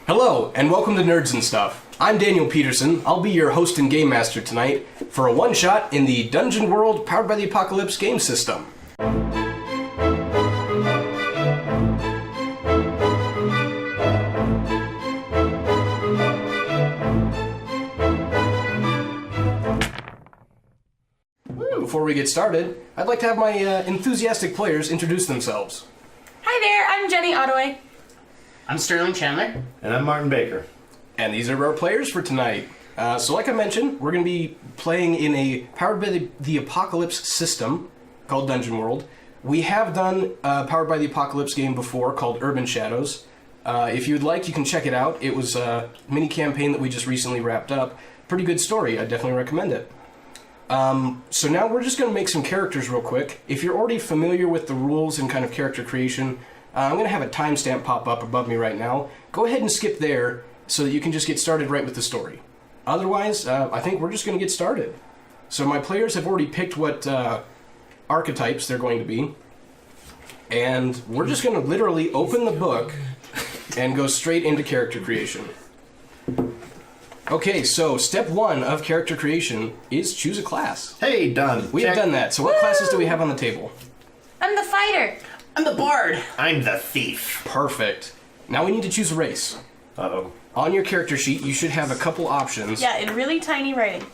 Hello, and welcome to Nerds and Stuff. I'm Daniel Peterson. I'll be your host and game master tonight for a one-shot in the Dungeon World Powered by the Apocalypse game system. Before we get started, I'd like to have my enthusiastic players introduce themselves. Hi there, I'm Jenny Ottaway. I'm Sterling Chandler. And I'm Martin Baker. And these are our players for tonight. So like I mentioned, we're going to be playing in a Powered by the Apocalypse system called Dungeon World. We have done a Powered by the Apocalypse game before called Urban Shadows. If you'd like, you can check it out. It was a mini campaign that we just recently wrapped up. Pretty good story. I definitely recommend it. So now we're just going to make some characters real quick. If you're already familiar with the rules and kind of character creation, I'm going to have a timestamp pop up above me right now. Go ahead and skip there so that you can just get started right with the story. Otherwise, I think we're just going to get started. So my players have already picked what archetypes they're going to be. And we're just going to literally open the book and go straight into character creation. Okay, so step one of character creation is choose a class. Hey, done. We have done that. So what classes do we have on the table? I'm the fighter. I'm the bard. I'm the thief. Perfect. Now we need to choose a race. Uh-oh. On your character sheet, you should have a couple options. Yeah, in really tiny writing.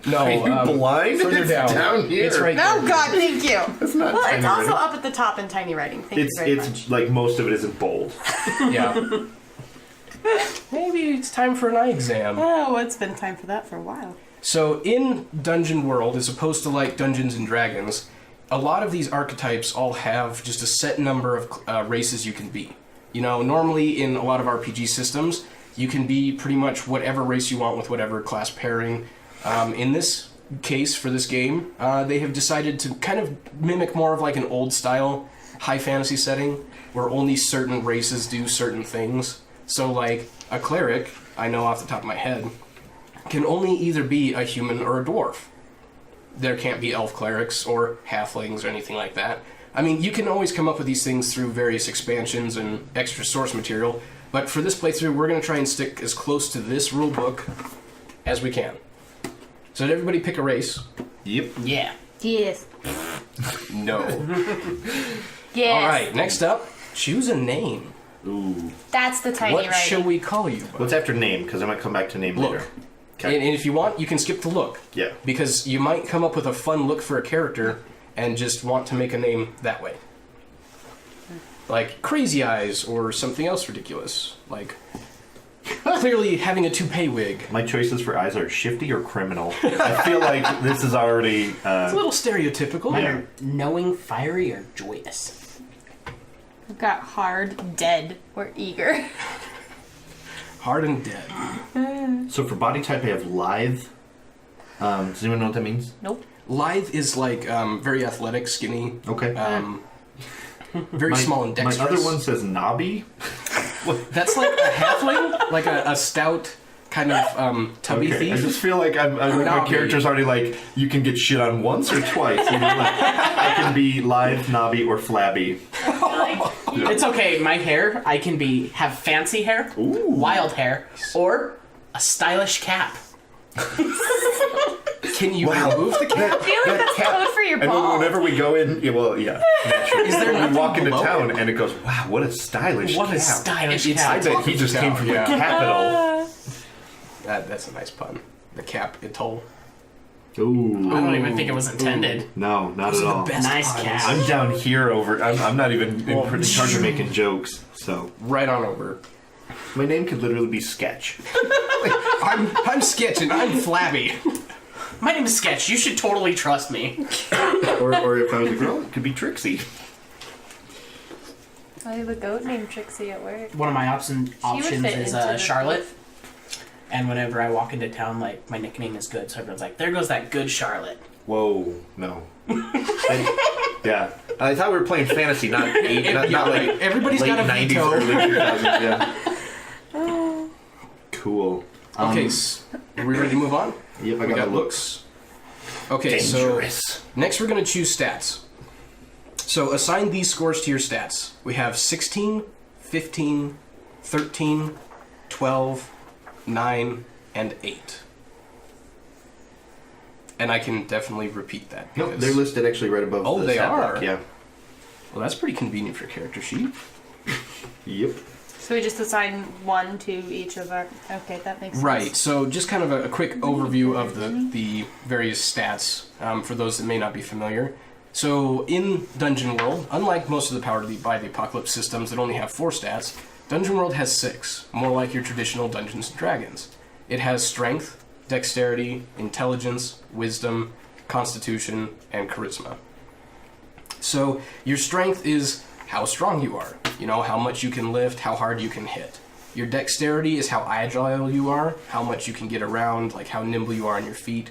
No, Are you blind? further It's down. down here. It's right Oh there. God, thank you. It's not Well, tiny it's also writing. up at the top in tiny writing. Thank you very much. It's like most of it isn't bold. Yeah. Maybe it's time for an eye exam. Oh, it's been time for that for a while. So in Dungeon World, as opposed to like Dungeons and Dragons, a lot of these archetypes all have just a set number of races you can be. You know, normally in a lot of RPG systems, you can be pretty much whatever race you want with whatever class pairing. In this case, for this game, they have decided to kind of mimic more of like an old style high fantasy setting where only certain races do certain things. So like a cleric, I know off the top of my head, can only either be a human or a dwarf. There can't be elf clerics or halflings or anything like that. I mean, you can always come up with these things through various expansions and extra source material, but for this playthrough, we're going to try and stick as close to this rule book as we can. So did everybody pick a race? Yep. Yeah. Yes. No. Yes. All right, next up, choose a name. Ooh. That's the tiny What writing. shall we call you? What's after name? Because I might come back to name Look. later. And if you want, you can skip the look. Yeah. Because you might come up with a fun look for a character and just want to make a name that way. Like Crazy Eyes or something else ridiculous. Like clearly having a toupee wig. My choices for eyes are shifty or criminal. I feel like this is already... It's a little stereotypical. Mine are knowing, fiery, or joyous. I've got hard, dead, or eager. Hard and dead. So for body type, I have lithe. Does anyone know what that means? Nope. Lithe is like very athletic, skinny, Okay. very small and My dexterous. other one says knobby. That's like a halfling, like a stout kind of tubby Okay. I thief. just feel like my Knobby. character's already like, you can get shit on once or twice. You know, like, I can be lithe, knobby, or flabby. It's okay. My hair, I can have fancy hair, wild hair, or a stylish cap. Can you remove the cap? I feel like that's code for your And balls. whenever we go in, yeah, well, yeah. Naturally. Is there we nothing walk into below town it? and it goes, wow, what a stylish What cap. a stylish It's- I cap. bet he just came from Yeah. the capital. That's a nice pun. The cap atoll. Ooh. I don't even think it was intended. No, not Those at are all. the best Nice puns. cap. I'm down here over. I'm not even in Well, charge of making jokes. So Right on over. my name could literally be Sketch. I'm Sketch and I'm flabby. My name is Sketch. You should totally trust me. or if I was a girl, it could be Trixie. I have a goat named Trixie at work. One of my options fit is into the Charlotte. And whenever I walk into town, like, my nickname is Good, so everyone's like, there goes that good Charlotte. Whoa, no. Yeah, I thought we were playing fantasy, not like Everybody's late got a 90s, veto. early 2000s. Yeah. Cool. Okay, are we ready to move on? Yep, I We got got looks. Okay, Dangerous. so next we're going to choose stats. So assign these scores to your stats. We have 16, 15, 13, 12, 9, and 8. And I can definitely repeat that. Nope, because- they're listed actually right above. Oh, the they stat block, are? Yeah. Well, that's pretty convenient for character sheet. Yep. So we just assign 1 to each of our. Okay, that makes sense. Right, so just kind of a quick overview of the various stats for those that may not be familiar. So in Dungeon World, unlike most of the Powered by the Apocalypse systems that only have 4 stats, Dungeon World has 6, more like your traditional Dungeons & Dragons. It has Strength, Dexterity, Intelligence, Wisdom, Constitution, and Charisma. So your Strength is how strong you are, you know, how much you can lift, how hard you can hit. Your Dexterity is how agile you are, how much you can get around, like how nimble you are on your feet.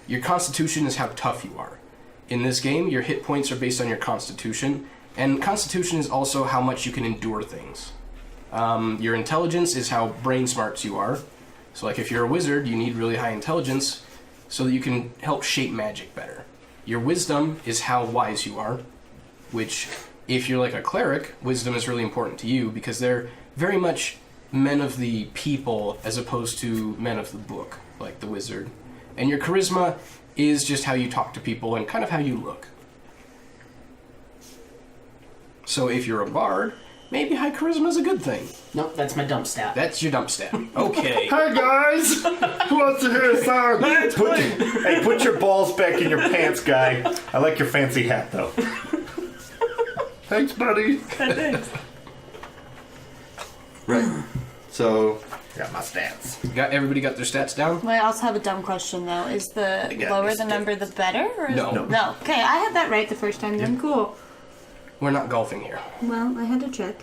Your Constitution is how tough you are. In this game, your hit points are based on your Constitution, and Constitution is also how much you can endure things. Your Intelligence is how brain smarts you are. So like if you're a wizard, you need really high intelligence so that you can help shape magic better. Your Wisdom is how wise you are, which if you're like a cleric, wisdom is really important to you because they're very much men of the people as opposed to men of the book, like the wizard. And your charisma is just how you talk to people and kind of how you look. So if you're a bard, maybe high charisma is a good thing. Nope, that's my dump stat. That's your dump stat. Okay. Hi guys! Who wants to hear a song? Put your balls back in your pants, guy. I like your fancy hat though. Thanks, buddy. Right. So, got my stats. Everybody got their stats down? Well, I also have a dumb question though. Is the got lower this the number the better? Or is No. No. Okay, I had that right the first time. Then cool. We're not golfing here. Well, I had to check.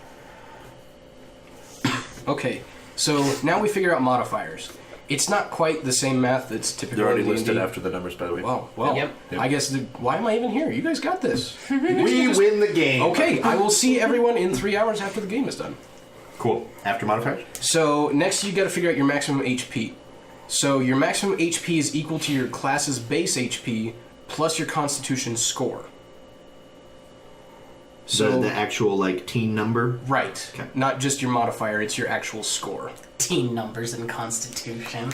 Okay, so now we figure out modifiers. It's not quite the same math that's typical. They're already in D&D. listed after the numbers, by the way. Well, Yep. I guess, why am I even here? You guys got this. You guys We can just- win the game. Okay, I will see everyone in 3 hours after the game is done. Cool. After modifiers? So next you got to figure out your maximum HP. So your maximum HP is equal to your class's base HP plus your Constitution score. So the actual, like, teen number? right, Okay. not just your modifier; it's your actual score. Team numbers and constitution.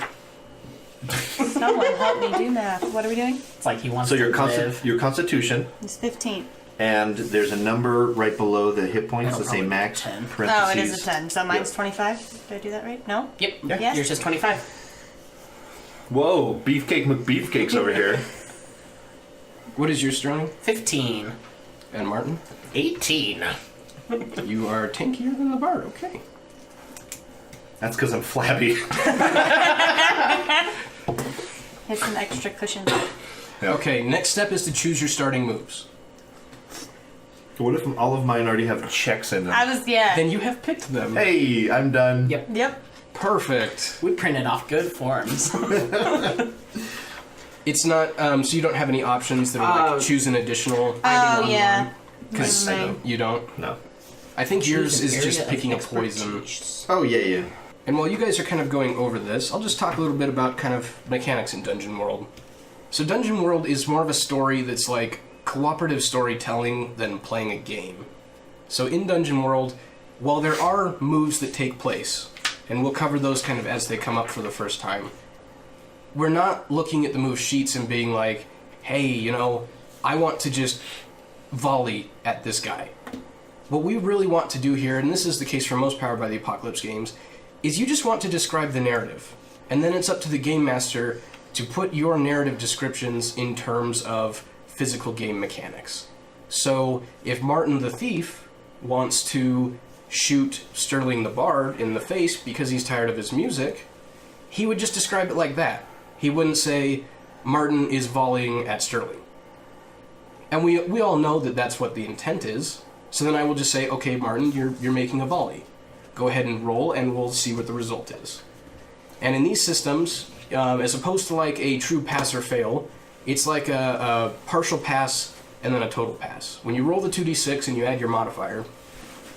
Someone help me do math. What are we doing? It's like he wants So to your live. your constitution, It's 15. and there's a number right below the hit points That'll that say probably be max. 10. Oh, Parentheses. it is a 10. So mine's Yep. 25. Did I do that right? No? Yep. Yes. Yours is 25. Whoa, Beefcake McBeefcake's over here. What is your Sterling 15. and Martin? 18. You are tankier than the bard. Okay. That's because I'm flabby. Hit some extra cushion. Yeah. Okay. Next step is to choose your starting moves. What if all of mine already have checks in them? Yeah. Then you have picked them. Hey, I'm done. Yep. Yep. Perfect. We printed off good forms. It's not so you don't have any options that are like choose an additional. Oh, yeah. Because Never mind. you don't. No. I think yours is Area just of picking a poison. expertise. Oh, yeah. And while you guys are kind of going over this, I'll just talk a little bit about kind of mechanics in Dungeon World. So Dungeon World is more of a story that's like cooperative storytelling than playing a game. So in Dungeon World, while there are moves that take place, and we'll cover those kind of as they come up for the first time, we're not looking at the move sheets and being like, hey, you know, I want to just volley at this guy. What we really want to do here, and this is the case for most Powered by the Apocalypse games, is you just want to describe the narrative. And then it's up to the game master to put your narrative descriptions in terms of physical game mechanics. So if Martin the Thief wants to shoot Sterling the Bard in the face because he's tired of his music, he would just describe it like that. He wouldn't say, Martin is volleying at Sterling. And we all know that that's what the intent is. So then I will just say, okay, Martin, you're making a volley. Go ahead and roll, and we'll see what the result is. And in these systems, as opposed to like a true pass or fail, it's like a partial pass and then a total pass. When you roll the 2d6 and you add your modifier,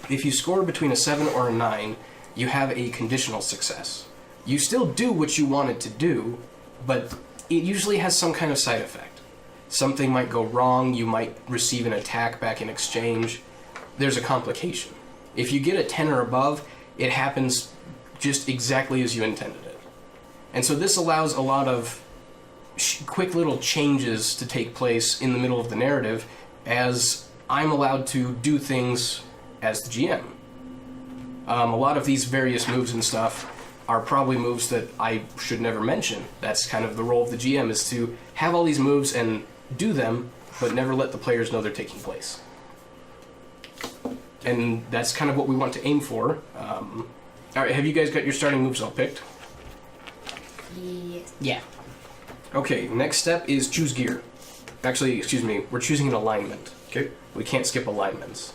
if you score between a 7 or a 9, you have a conditional success. You still do what you wanted to do, but it usually has some kind of side effect. Something might go wrong, you might receive an attack back in exchange. There's a complication. If you get a 10 or above, it happens just exactly as you intended it. And so this allows a lot of quick little changes to take place in the middle of the narrative, as I'm allowed to do things as the GM. A lot of these various moves and stuff are probably moves that I should never mention. That's kind of the role of the GM, is to have all these moves and do them, but never let the players know they're taking place. And that's kind of what we want to aim for. All right, have you guys got your starting moves all picked? Yes. Yeah. Okay, next step is choose gear. Actually, excuse me, we're choosing an alignment. Okay. We can't skip alignments.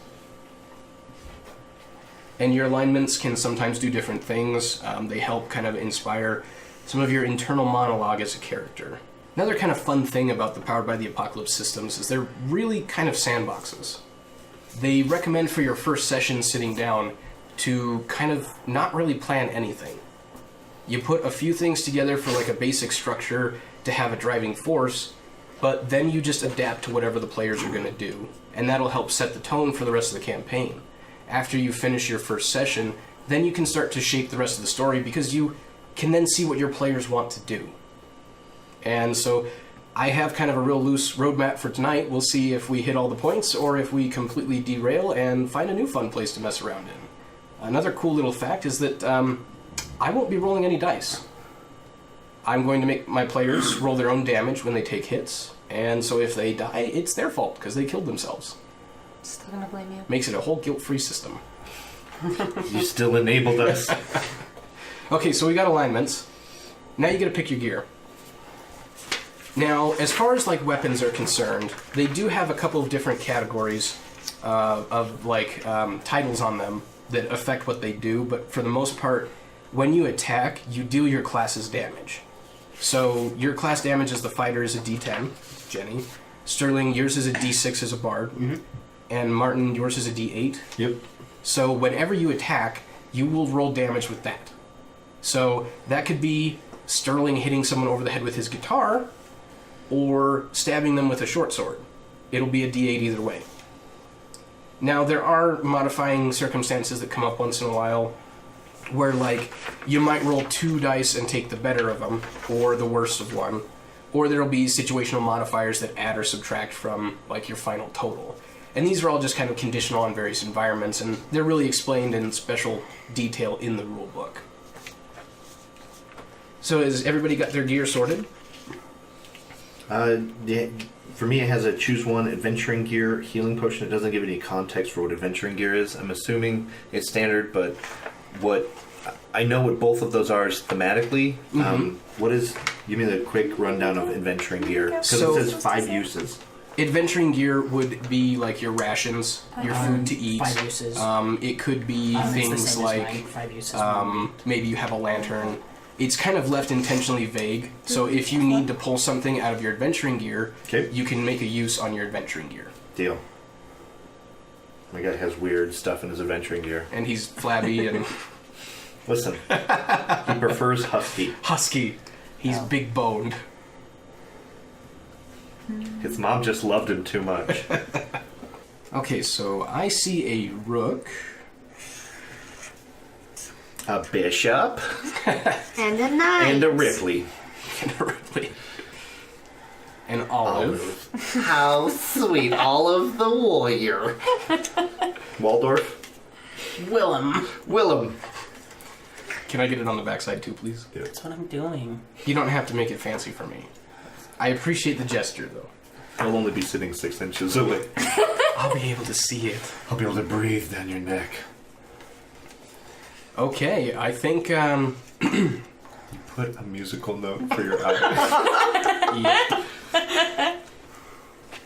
And your alignments can sometimes do different things. They help kind of inspire some of your internal monologue as a character. Another kind of fun thing about the Powered by the Apocalypse systems is they're really kind of sandboxes. They recommend for your first session sitting down to kind of not really plan anything. You put a few things together for like a basic structure to have a driving force, but then you just adapt to whatever the players are going to do. And that'll help set the tone for the rest of the campaign. After you finish your first session, then you can start to shape the rest of the story, because you can then see what your players want to do. And so I have kind of a real loose roadmap for tonight. We'll see if we hit all the points or if we completely derail and find a new fun place to mess around in. Another cool little fact is that I won't be rolling any dice. I'm going to make my players roll their own damage when they take hits, and so if they die, it's their fault because they killed themselves. Still gonna blame you. Makes it a whole guilt-free system. You still enabled us. Okay, so we got alignments. Now you get to pick your gear. Now, as far as like weapons are concerned, they do have a couple of different categories of like titles on them that affect what they do, but for the most part, when you attack, you deal your class's damage. So your class damage as the fighter is a D10, Jenny. Sterling, yours is a D6 as a bard. Mm-hmm. And Martin, yours is a D8. Yep. So whenever you attack, you will roll damage with that. So that could be Sterling hitting someone over the head with his guitar, or stabbing them with a short sword. It'll be a D8 either way. Now, there are modifying circumstances that come up once in a while, where like you might roll 2 dice and take the better of them, or the worst of one, or there'll be situational modifiers that add or subtract from like your final total. And these are all just kind of conditional on various environments, and they're really explained in special detail in the rule book. So has everybody got their gear sorted? Yeah, for me, it has a choose one adventuring gear healing potion. It doesn't give any context for what adventuring gear is. I'm assuming it's standard, but what I know what both of those are is thematically. Mm-hmm. What is? Give me the quick rundown of adventuring gear, because So- it says 5 uses. Adventuring gear would be like your rations, your food to eat. 5 uses. It could be It's the things same as like mine, 5 uses. maybe you have a lantern. It's kind of left intentionally vague, so if you need to pull something out of your adventuring gear, Okay. you can make a use on your adventuring gear. Deal. My guy has weird stuff in his adventuring gear. And he's flabby and Listen, he prefers husky. husky. He's big boned. His mom just loved him too much. Okay, so I see a rook. A bishop And a knife. and a Ripley. And a Ripley. An olive. How sweet, Olive the warrior. Waldorf. Willem. Can I get it on the backside too, please? That's what I'm doing. You don't have to make it fancy for me. I appreciate the gesture, though. I'll only be sitting 6 inches away. I'll be able to see it. I'll be able to breathe down your neck. Okay, I think, Put a musical note for your eyes. yeah.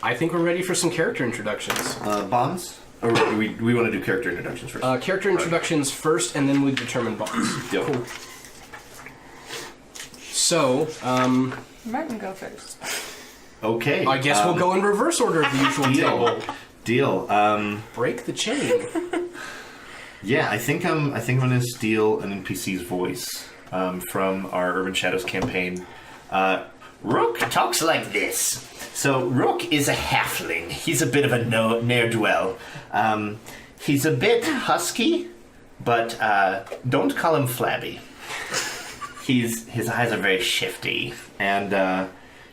I think we're ready for some character introductions. Bonds? Or we want to do character introductions first? Character introductions first, and then we determine bonds. Deal. Cool. So, Martin, go first. Okay. I guess we'll go in reverse order of the usual table. Deal. Break the chain. Yeah, I think I'm gonna steal an NPC's voice from our Urban Shadows campaign. Rook talks like this. So Rook is a halfling. He's a bit of a ne'er-do-well. He's a bit husky, but don't call him flabby. His eyes are very shifty, and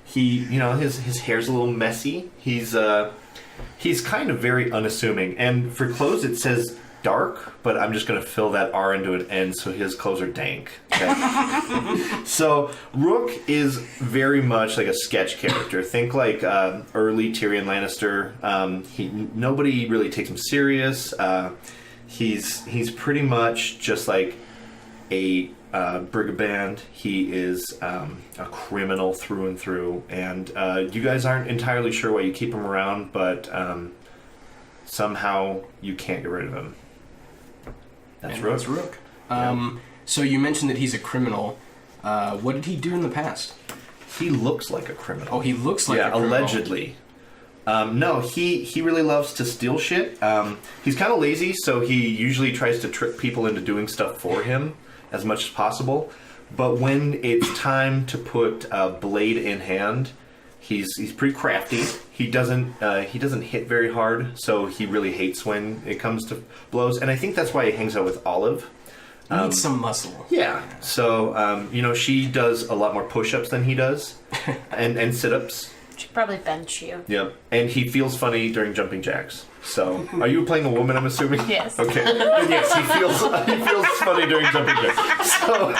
his hair's a little messy. He's kind of very unassuming, and for clothes it says dark, but I'm just going to fill that R into an N, so his clothes are dank. Okay? So Rook is very much like a sketch character. Think like early Tyrion Lannister. Nobody really takes him serious. He's pretty much just like a brigand. He is a criminal through and through, and you guys aren't entirely sure why you keep him around, but somehow you can't get rid of him. That's Rook. That's Rook. So you mentioned that he's a criminal. What did he do in the past? He looks like a criminal. Oh, he looks like a criminal. Allegedly. No, he really loves to steal shit. He's kind of lazy, so he usually tries to trick people into doing stuff for him as much as possible. But when it's time to put a blade in hand, he's pretty crafty. He doesn't hit very hard, so he really hates when it comes to blows. And I think that's why he hangs out with Olive. He needs some muscle. Yeah. So she does a lot more push-ups than he does, and sit-ups. She'd probably bench you. Yep. And he feels funny during jumping jacks. So, are you playing a woman, I'm assuming? Yes. Okay. Then yes, he feels funny during jumping jacks. So,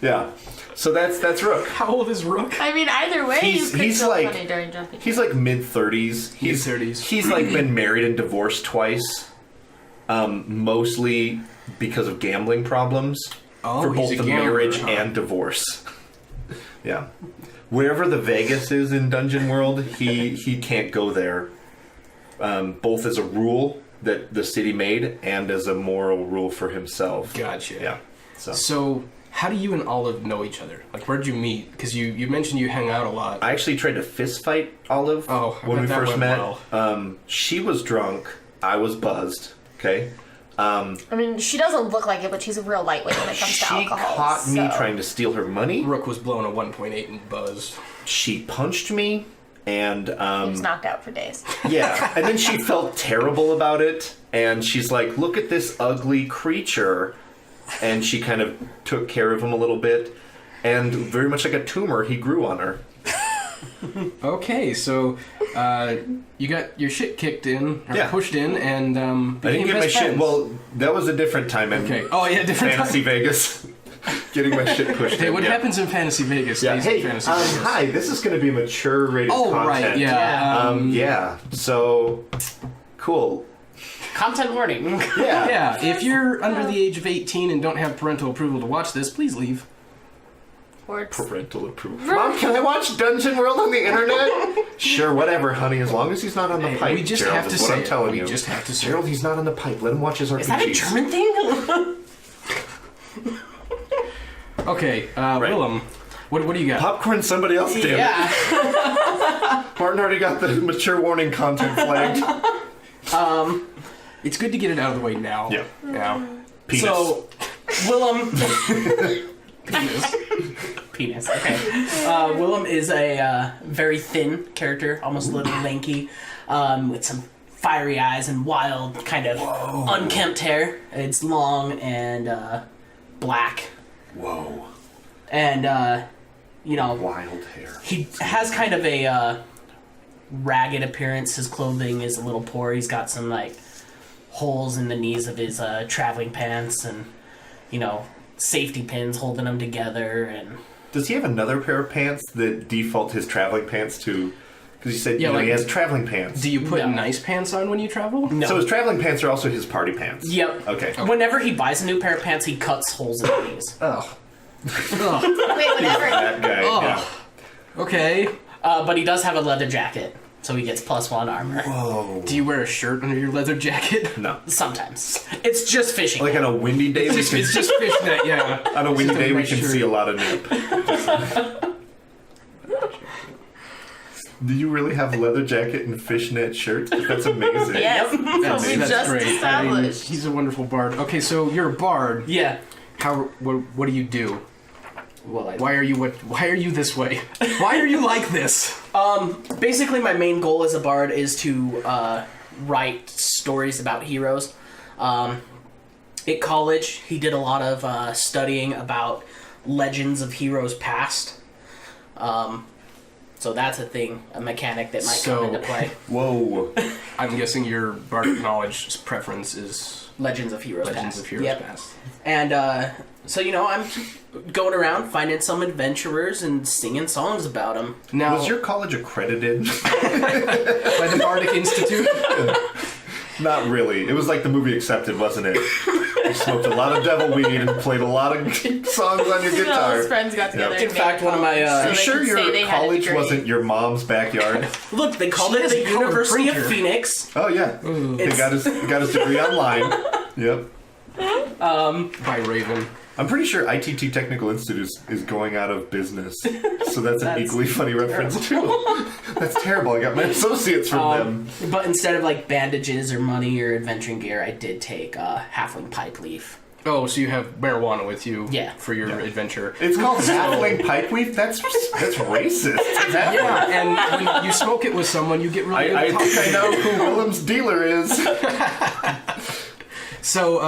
yeah. So that's Rook. How old is Rook? I mean, either way, He's you could feel like- funny during jumping. He's like mid-30s. Mid-30s. He's like been married and divorced twice. Mostly because of gambling problems. Oh, for both he's a the gambler, marriage huh? and divorce. Yeah. Wherever the Vegas is in Dungeon World, he can't go there. Both as a rule that the city made and as a moral rule for himself. Gotcha. Yeah. So, how do you and Olive know each other? Like, where'd you meet? Because you mentioned you hang out a lot. I actually tried to fist fight Olive when we first met. Well. She was drunk. I was buzzed. Okay. I mean, she doesn't look like it, but she's a real lightweight when it comes to alcohol. She caught me trying to steal her money. Rook was blowing a 1.8 and buzzed. She punched me, and He was knocked out for days. yeah, and then she felt terrible about it, and she's like, "Look at this ugly creature," and she kind of took care of him a little bit, and very much like a tumor, he grew on her. Okay, so you got your shit kicked in, or Yeah. pushed in, and I didn't get my shit. Well, that was a different time in different Fantasy time. Vegas. Getting my shit pushed Hey, in. what happens in Fantasy Vegas? Yeah. stays in Hey, Fantasy Vegas. hi. This is going to be mature rated Oh, content. right, yeah. Yeah. So, cool. Content warning. Yeah. Yeah, if you're under the age of 18 and don't have parental approval to watch this, please leave. Words. Parental approval. Mom, can I watch Dungeon World on the internet? Sure, whatever, honey. As long as he's not on the pipe. We just Gerald, have to is what say I'm telling it. you. We just have to say Gerald, he's not on the pipe. Let him watch his RPGs. Is that a German thing? Okay, Willem, what do you got? Popcorn, somebody else, damn it. Yeah. Martin already got the mature warning content flagged. It's good to get it out of the way now. Yeah. Yeah. Penis. So, Willem. Penis. Penis. Okay. Willem is a very thin character, almost a little lanky, with some fiery eyes and wild, kind of unkempt hair. It's long and black. Whoa. And Wild hair. he has kind of a ragged appearance. His clothing is a little poor. He's got some like holes in the knees of his traveling pants, and safety pins holding them together. And Does he have another pair of pants that default his traveling pants to? Because you said he has traveling pants. Do you put No. nice pants on when you travel? no. So his traveling pants are also his party pants. Yep. Okay. Whenever he buys a new pair of pants, he cuts holes in the knees. Oh. Wait, whatever. That guy. Oh. Yeah. Okay. But he does have a leather jacket, so he gets +1 armor. Whoa. Do you wear a shirt under your leather jacket? No. Sometimes. It's just fishing. Like on a windy day, It's just fishnet, yeah. on a windy just a day we nice can shirt. see a lot of nip. Do you really have a leather jacket and fishnet shirt? That's amazing. Yes. That's, we that's just great. I mean, established. he's a wonderful bard. Okay, so you're a bard. Yeah. What do you do? Well, Why are you this way? Why are you like this? basically, my main goal as a bard is to write stories about heroes. At college, he did a lot of studying about legends of heroes past. So that's a thing, a mechanic that might come into play. Whoa. I'm guessing your bardic knowledge preference is Legends of Heroes Legends Past. of Heroes Yep. Past. And so, I'm going around finding some adventurers and singing songs about them. Now, Was your college accredited? by the Bardic Institute? Not really. It was like the movie Accepted, wasn't it? You smoked a lot of devil weed and played a lot of songs on your All guitar. his friends got together. In and fact, made one of my, college, Are Are you so they sure could say your they had a college degree. wasn't your mom's backyard? Look, they called She it is the a colored University of printer. Phoenix. Oh yeah, they It's- got his degree online. Yep. By Raven. I'm pretty sure ITT Technical Institute is going out of business, so that's an equally funny reference too. That's terrible. I got my associates from them. But instead of like bandages or money or adventuring gear, I did take halfling pipe leaf. Oh, so you have marijuana with you Yeah. for your adventure. It's called halfling pipeweed. That's racist. That Yeah, and when you smoke it with someone, you get really I good think I know who Willem's dealer is. So,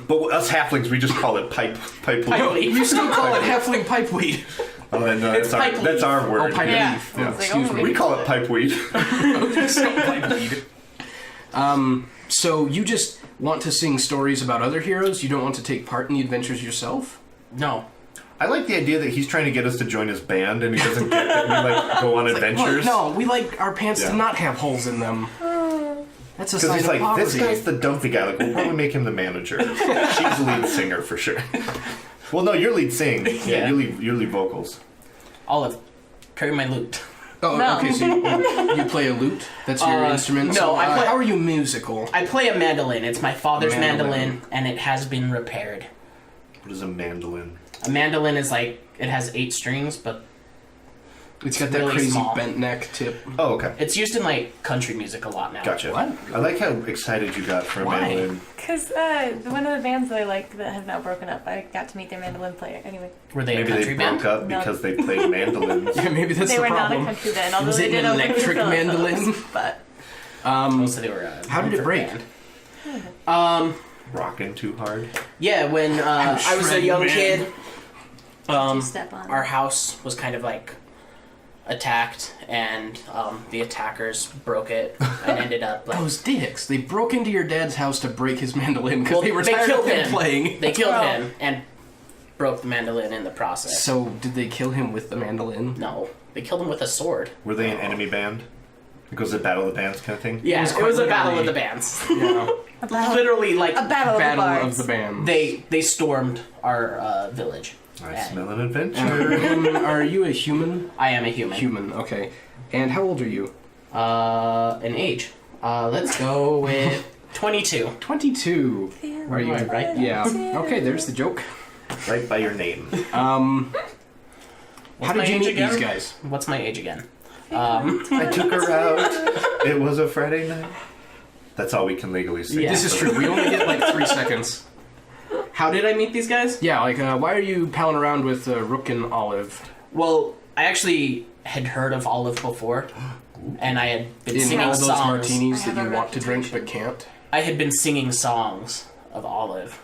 But us halflings, we just call it pipeweed. Pipe leaf. you still call it halfling pipeweed. Oh, then, It's pipe that's our word. Oh, pipe Yeah. leaf. Yeah. It's like, Excuse oh, me. We call it pipeweed. Pipeweed. So you just want to sing stories about other heroes? You don't want to take part in the adventures yourself? No. I like the idea that he's trying to get us to join his band, and he doesn't get that we like go on adventures. No, we like our pants Yeah. to not have holes in them. That's a Because sign he's of like, poverty. this guy's the dumpy guy. Like, we'll probably make him the manager. She's the lead singer for sure. Well, no, you're lead sing. Yeah, Yeah. you lead vocals. Olive, carry my loot. Oh, No. okay, so you play a lute? That's your instrument? no, So, I play- how are you musical? I play a mandolin. It's my father's Mandolin. mandolin, and it has been repaired. What is a mandolin? A mandolin is like, it has 8 strings, but It's got that really crazy small. bent neck tip. Oh, okay. it's used in like country music a lot now. Gotcha. What? I like how excited you got for a Why? mandolin. Because one of the bands that I like that have now broken up, I got to meet their mandolin player. Anyway, Were they Maybe a country they band? broke up No. because they played mandolins. Yeah, maybe that's they the were problem. not a country band, although Was they it did an open for electric Philip mandolin? Phillips, But Oh, so they were. How did it break? Rocking too hard. Yeah, when I was a young man. kid, you step on. our house was kind of like attacked, and the attackers broke it and ended up like Those dicks. They broke into your dad's house to break his mandolin because Well, they were they tired killed of him him. playing. they killed Oh. him and broke the mandolin in the process. So, did they kill him with the mandolin? No, they killed him with a sword. Were they an enemy band? It goes to Battle of the Bands kind of thing? Yeah, was it was quite a battle of literally- the bands. Yeah. a battle, Literally, like a battle, Battle of the of bards. the band. they stormed our village. I And smell an adventure. Are you a human? I am a human. Human, okay. And how old are you? An age. Let's go with 22. 22. Are you right? Yeah. Okay, there's the joke. Right by your name. How What's did my you age meet again? these guys? What's my age again? I took her out. It was a Friday night. That's all we can legally say. Yeah. This is true. We only get like 3 seconds. How did I meet these guys? Yeah, like, why are you palling around with Rook and Olive? Well, I actually had heard of Olive before, and I had been In singing all those songs. martinis I that have you a want to drink but reputation. can't? I had been singing songs of Olive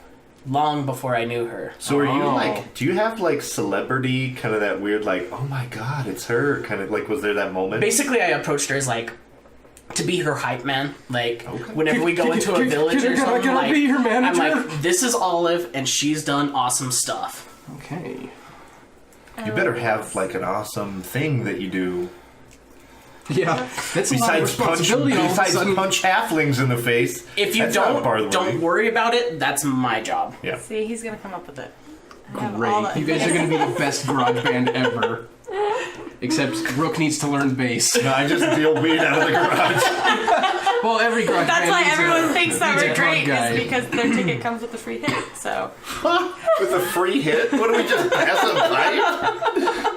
long before I knew her. So are you Oh. like, do you have like celebrity, kind of that weird like, oh my god, it's her, kind of like, was there that moment? Basically, I approached her as like to be her hype man. Like Okay. whenever we go into a village or something, Can I like, be your I'm manager? like, this is Olive, and she's done awesome stuff. Okay. You better have like an awesome thing that you do. Yeah, that's a lot of Besides punch, responsibility all of a besides sudden. punch halflings in the face. If you That's not part of the don't movie. worry about it, that's my job. Yeah. See, he's gonna come up with it. I have all Great. the- You guys are going to be the best garage band ever. Except Rook needs to learn bass. No, I just deal weed out of the garage. Well, every garage That's band why needs everyone a, thinks that needs we're a drug great, guy. is because their ticket comes with a free hit. So With a free hit? What do we just pass a pipe?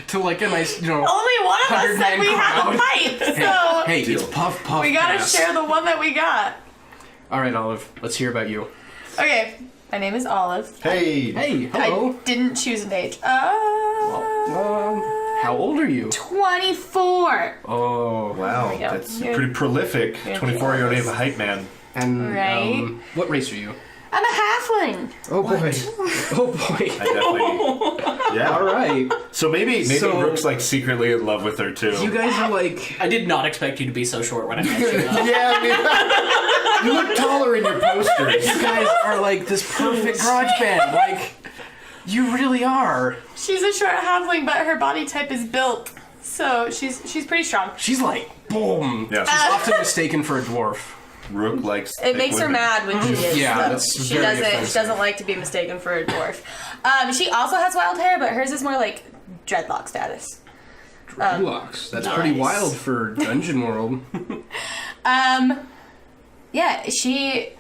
To like a nice, only one of us said 100-man we have a crowd. pipe. So Hey, it's puff puff. we gotta pass. share the one that we got. All right, Olive. Let's hear about you. Okay, my name is Olive. Hey. Hey, hello. I didn't choose an age. How old are you? 24. Oh, Wow, There we go. that's You're- pretty prolific. you're 24 year old the have a hype man. and Right. what race are you? I'm a halfling. Oh boy. Oh boy. I definitely. Yeah. All right. So maybe So- Rook's like secretly in love with her too. You guys are like. I did not expect you to be so short when I met you. Yeah, I mean, you look taller in your posters. You guys are like this perfect garage band. Like, you really are. She's a short halfling, but her body type is built, so she's pretty strong. She's like, boom. Yeah. She's often mistaken for a dwarf. Rook likes. It makes her mad when she is. Yeah, though. that's she very doesn't. offensive. She doesn't like to be mistaken for a dwarf. She also has wild hair, but hers is more like dreadlock status. Dreadlocks. That's pretty nice. wild for Dungeon World. Yeah, she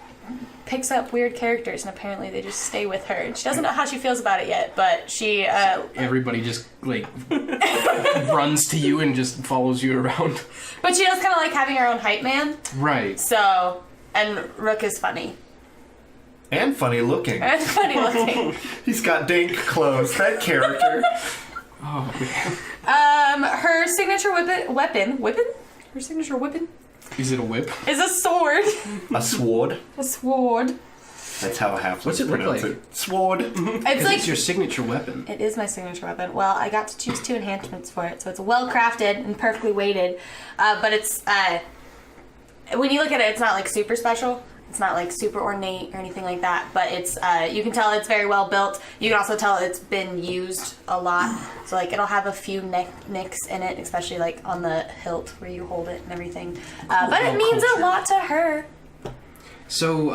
picks up weird characters, and apparently they just stay with her. And she doesn't know how she feels about it yet, but she. Everybody just like runs to you and just follows you around. But she does kind of like having her own hype man. Right. So, and Rook is funny. And funny looking. And funny looking. He's got dank clothes. That character. Oh man. Her signature weapon? Her signature weapon Is it a whip? is a sword. A sword. A sword. That's how a halfling What's it look pronounce like? it. Sword. It's like It's your signature weapon. it is my signature weapon. Well, I got to choose 2 enhancements for it, so it's well crafted and perfectly weighted. But it's when you look at it, it's not like super special. It's not like super ornate or anything like that. But it's you can tell it's very well built. You can also tell it's been used a lot. So like it'll have a few nicks in it, especially like on the hilt where you hold it and everything. But it means a lot to her. So,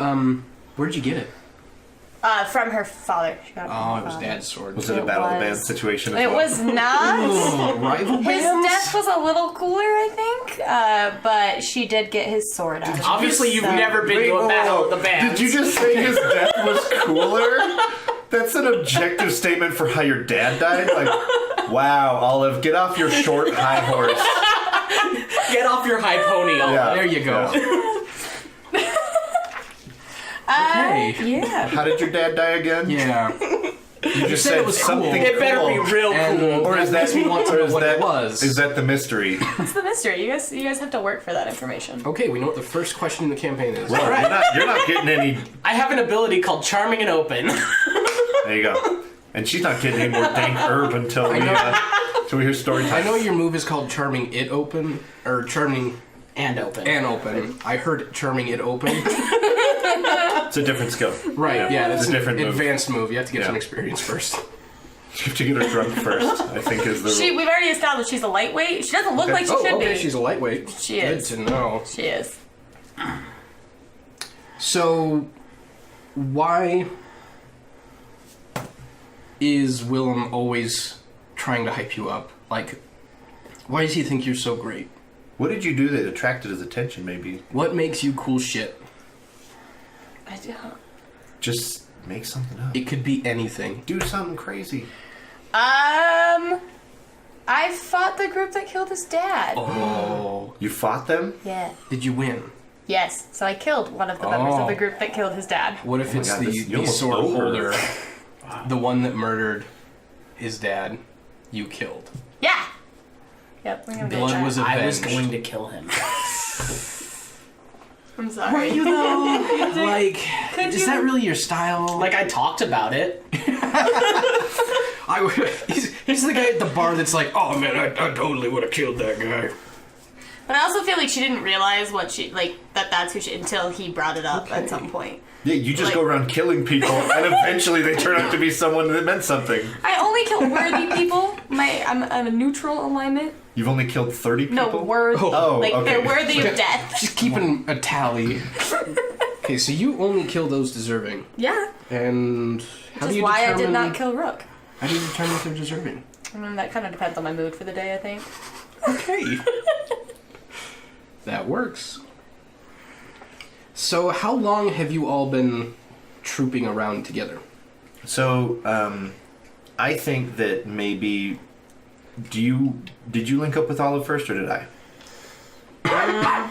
where'd you get it? From her father. She got it from Oh, her it was father. Dad's sword. Was it a It battle of the was. bands situation as It well? was not. Oh, rival His bands? death was a little cooler, I think, but she did get his sword out. Obviously, you've So- never been to a battle of the bands. Did you just say his death was cooler? That's an objective statement for how your dad died? Like, wow, Olive, get off your short high horse. Get off your high pony, Olive. Yeah. There you go. Yeah. Okay. Yeah. How did your dad die again? Yeah. You just said said it was something cool. It better be cool. real And cool. Or is that makes me want to or know is what that, it was. Is that the mystery? It's the mystery. You guys have to work for that information. Okay, we know what the first question in the campaign is. Well, you're not getting any. I have an ability called Charming and Open. There you go. And she's not getting any more dank herb until we hear story time. I know your move is called Charming It Open, or Charming and Open. and Open. I heard Charming It Open. It's a different skill. Right, yeah, that's It's a different an move. advanced move. You have to get Yeah. some experience first. You have to get her drunk first, I think is the rule. We've already established she's a lightweight. She doesn't look Okay. like she Oh, should okay, be. she's a lightweight. She Good is. to know. She is. So, why is Willem always trying to hype you up? Like, why does he think you're so great? What did you do that attracted his attention, maybe? What makes you cool shit? I don't. Just make something up. It could be anything. Do something crazy. I fought the group that killed his dad. Oh. You fought them? Yeah. Did you win? Yes. So I killed one of the members of the group that killed his dad. What if Oh my it's God, the, this- you the almost sword over. holder, the one that murdered his dad, you killed? Yeah. Yep. We're gonna do Blood that. was I was avenged. going to kill him. I'm sorry. You know, like, Could is you? that really your style? Like, I talked about it. He's the guy at the bar that's like, oh man, I totally would have killed that guy. But I also feel like she didn't realize what she that's who she until he brought it up at some point. Yeah, you just Like- go around killing people, and eventually they turn out to be someone that meant something. I only kill worthy people. I'm a neutral alignment. You've only killed 30 people? No, worthy. Oh, like okay. they're worthy of death. Just keeping a tally. Okay, so you only kill those deserving. Yeah. And how Which do is you why I determine, did not kill Rook. How do you determine if they're deserving? That kind of depends on my mood for the day, I think. Okay. That works. So how long have you all been trooping around together? So, I think that maybe... Did you link up with Olive first, or did I? I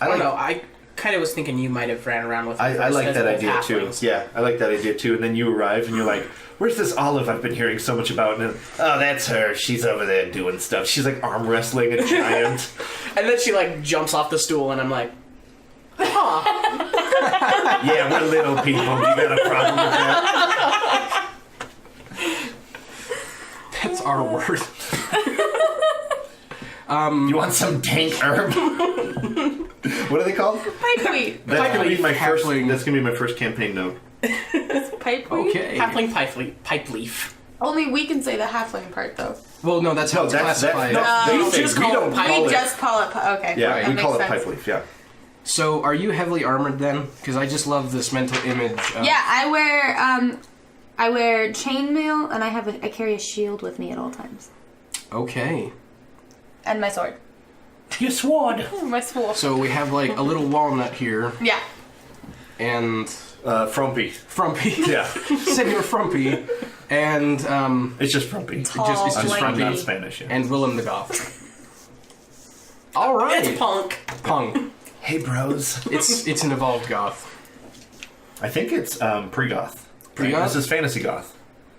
don't know. I kind of was thinking you might have ran around with her I first like as that both idea too. halflings. Yeah, I like that idea too. And then you arrive and you're like, "Where's this Olive I've been hearing so much about?" And then, oh, that's her. She's over there doing stuff. She's like arm wrestling a giant. And then she, like, jumps off the stool, and I'm like, Yeah, we're little people. You got a problem with that? That's our word. You want some dank herb? What are they called? Pipeweed. That's gonna be my first. Halfling. That's gonna be my first campaign note. Pipeweed. Okay. Halfling pipe leaf. Only we can say the halfling part though. Well, no, that's how it's classified. We don't call We it. just call it. Okay. Yeah, that we makes call it sense. pipe leaf. Yeah. So, are you heavily armored then? Because I just love this mental image. Of, Yeah, I wear chainmail and I carry a shield with me at all times. Okay. And my sword. Your sword. My sword. So we have like a little walnut here, Yeah. and Frumpy. Frumpy. Yeah. Senor Frumpy, and It's just Frumpy. Tall, it's just lanky. Frumpy. Not Spanish. Yeah. and Willem the Goth. All right. It's punk. Punk. Hey, bros. It's an evolved goth. I think it's pre-goth. Pre-goth? This is fantasy goth.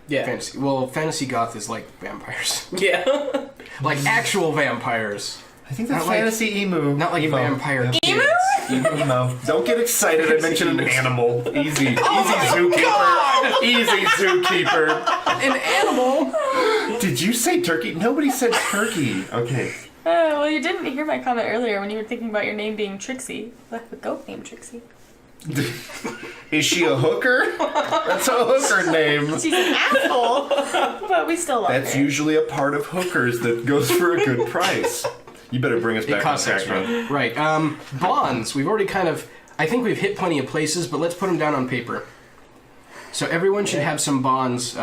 Yeah. Fantasy. Well, fantasy goth is like vampires, Yeah. like actual vampires, I think that's Not like- fantasy emu. not like vampire Emu? kids. Emo. Don't get excited. I mentioned an animal. Easy. Easy zookeeper. Easy zookeeper. An animal. Did you say turkey? Nobody said turkey. Okay. Well, you didn't hear my comment earlier when you were thinking about your name being Trixie. I have a goat named Trixie. Is she a hooker? That's a hooker name. She's an asshole, but we still love That's her. usually a part of hookers that goes for a good price. You better bring us It back on costs track, extra. man. Right. Bonds. We've already kind of. I think we've hit plenty of places, but let's put them down on paper. So everyone should have some bonds.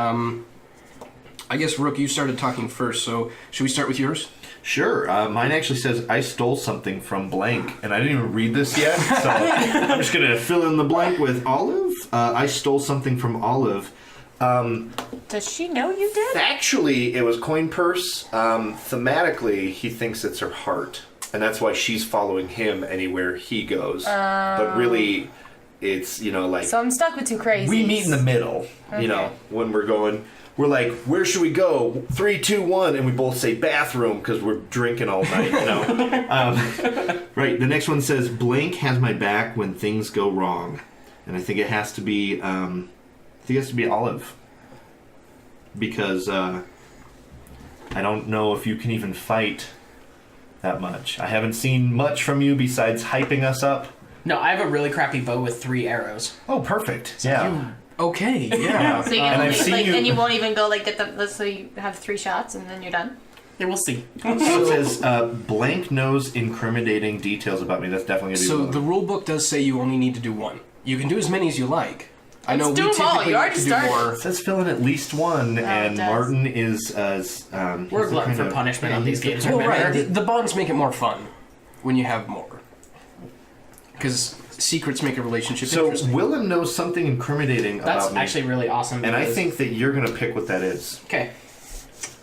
I guess Rook, you started talking first, so should we start with yours? Sure. Mine actually says, I stole something from blank. And I didn't even read this yet, so I'm just going to fill in the blank with Olive. I stole something from Olive. Does she know you did? Actually, it was coin purse. Thematically, he thinks it's her heart. And that's why she's following him anywhere he goes. But really, it's, like... So I'm stuck with two crazies. we meet in the middle, when we're going... We're like, where should we go? 3, 2, 1, and we both say bathroom because we're drinking all night, Right, the next one says, blank has my back when things go wrong. And I think it has to be, Olive. Because, I don't know if you can even fight that much. I haven't seen much from you besides hyping us up. No, I have a really crappy bow with 3 arrows. Oh, perfect. Yeah. Okay. Yeah. So you And can I've only, seen you- and you won't even go get the. So you have 3 shots and then you're done. Yeah, we'll see. So it says, blank knows incriminating details about me. That's definitely going to be So one. the rule book does say you only need to do one. You can do as many as you like. I know Let's we do them all. typically You like already to do started. more. It says fill in at least one, it and does. Martin is We're he's a the glutton kind for of- punishment on these games, Well, remember? right. The bonds make it more fun when you have more. Because secrets make a relationship So interesting. Willem knows something incriminating That's about me, actually really awesome. and I because- think that you're going to pick what that is. Okay.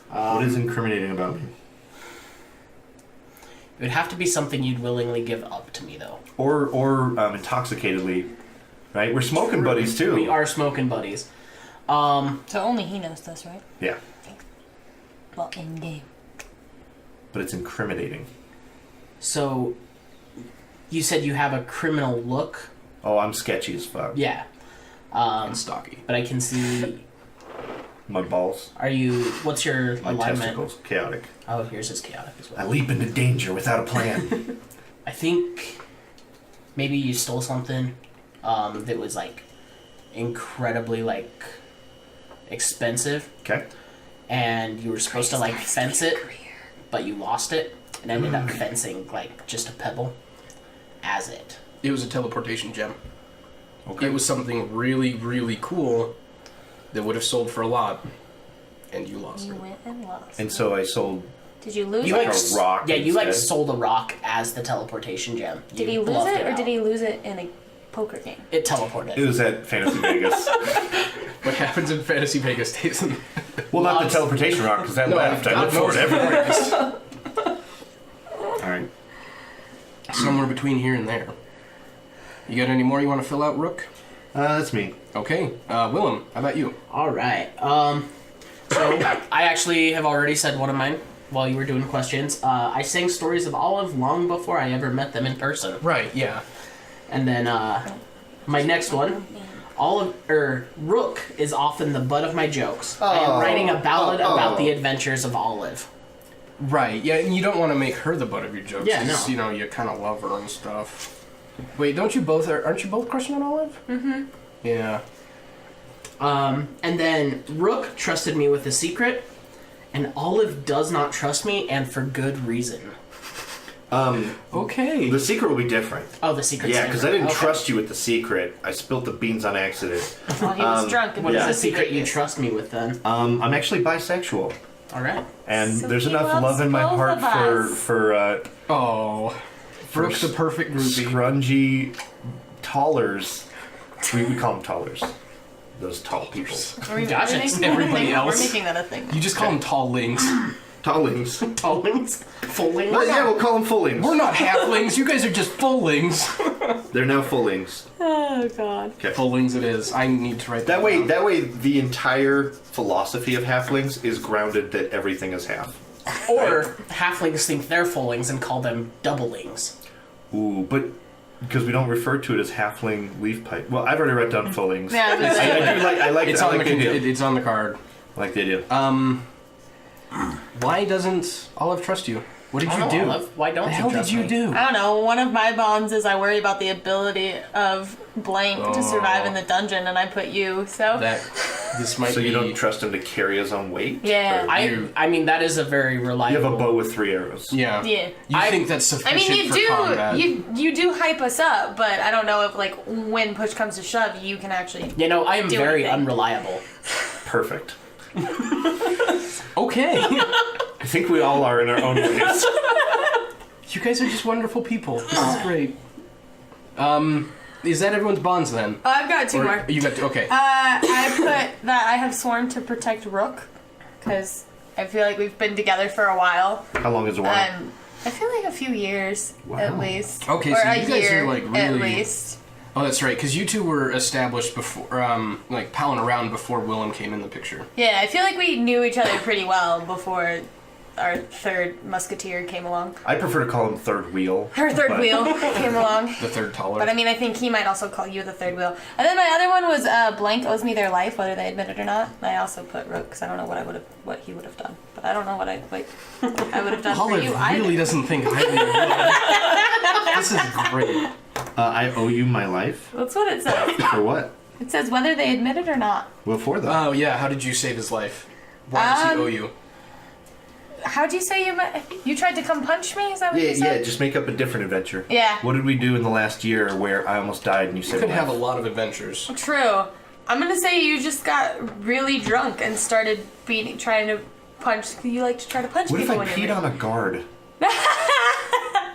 What is incriminating about me? It would have to be something you'd willingly give up to me, though. Or intoxicatedly, right? We're smoking buddies too. We are smoking buddies. So only he knows this, right? Yeah, Well, in game. but it's incriminating. So, you said you have a criminal look? Oh, I'm sketchy as fuck. Yeah. And stocky. But I can see... My balls, What's your my alignment? testicles, chaotic. Oh, yours is chaotic as I well. leap into danger without a plan. I think maybe you stole something that was, incredibly, expensive. Okay. And you were supposed to, fence it, but you lost it, and ended up fencing, just a pebble as it. It was a teleportation gem. Okay. It was something really, really cool that would have sold for a lot, and you lost You it. went and lost. And so I sold. Did you lose You it? like a rock Yeah, you instead. sold a rock as the teleportation gem. Did You he lose bluffed it, or out. did he lose it in a poker game? It teleported. It was at Fantasy Vegas. What happens in Fantasy Vegas stays in. Well, not the Lots. teleportation rock because that left. I God looked for it knows everywhere. where it All right. is. Somewhere between here and there. You got any more you want to fill out, Rook? That's me. Okay. Willem, how about you? All right. So I actually have already said one of mine while you were doing questions. I sang stories of Olive long before I ever met them in person. Right, yeah. And then my next one, Rook is often the butt of my jokes. I am writing a ballad about the adventures of Olive. Right, yeah, and you don't want to make her the butt of your jokes. Yeah, 'cause, no. You know, you kind of love her and stuff. Wait, aren't you both crushing on Olive? Mm-hmm. Yeah. And then Rook trusted me with a secret, and Olive does not trust me, and for good reason. Okay. The secret will be different. Oh, the secret's Yeah, because I different. didn't Okay. trust you with the secret. I spilled the beans on accident. Well, he was drunk. And What is Yeah. the secret you trust me with then? I'm actually bisexual, Alright. and So there's he enough loves love in my both heart of us. for Oh. Brooke's the perfect groupie. scrungy tallers. We call them tallers. Those tall people. Gosh, it's everybody else. We're making that a thing. You just call them tall lings. Tallings. Tallings? Fullings? Well, yeah, we'll call them fullings. We're not halflings. You guys are just fullings. They're now fullings. Oh God. Okay. Fullings it is. I need to write That way, down. the entire philosophy of halflings is grounded that everything is half. Or halflings think they're fullings and call them doublings. Ooh, but because we don't refer to it as halfling leaf pipe. Well, I've already written down fullings. Yeah, that's it. I like It's I on like the the idea. it's on the card. I like the idea. Why doesn't Olive trust you? What did I you don't do? know, Olive. Why don't the you hell trust did you me? do? I don't know. One of my bonds is I worry about the ability of blank to survive in the dungeon, and I put you. So That this might So be. you don't trust him to carry his own weight? Yeah. Or I mean, that is a very you reliable... have a bow with 3 arrows. Yeah. Yeah. You think that's I sufficient mean, you for combat? do you do hype us up, but I don't know if like when push comes to shove, you can actually. You know, I am Do very anything. unreliable. Perfect. Okay. I think we all are in our own ways. You guys are just wonderful people. This is great. Is that everyone's bonds then? Oh, I've got two Or- more. You got okay. I put that I have sworn to protect Rook because I feel like we've been together for a while. How long is a while? I feel like a few years at least. Okay, or so a you guys year are, like, at really- least. Oh, that's right. Because you two were established before, like palling around before Willem came in the picture. Yeah, I feel like we knew each other pretty well before our third musketeer came along. I prefer to call him third wheel. Her third but- wheel came along. The third taller. But I mean, I think he might also call you the third wheel. And then my other one was blank owes me their life, whether they admit it or not. I also put Rook because I don't know what he would have done. But I don't know what I would have done for Olive you really either. doesn't think highly of you. This is great. I owe you my life? That's what it says. For what? It says whether they admit it or not. What for, though? Oh yeah, how did you save his life? Why does he owe you? How'd you say you tried to come punch me? Is that what you yeah, said? just make up a different adventure. Yeah. What did we do in the last year where I almost died and you You saved could my have a life? lot of adventures. True. I'm gonna say you just got really drunk and started trying to punch. You like to try to punch What if people I when peed you're on a guard?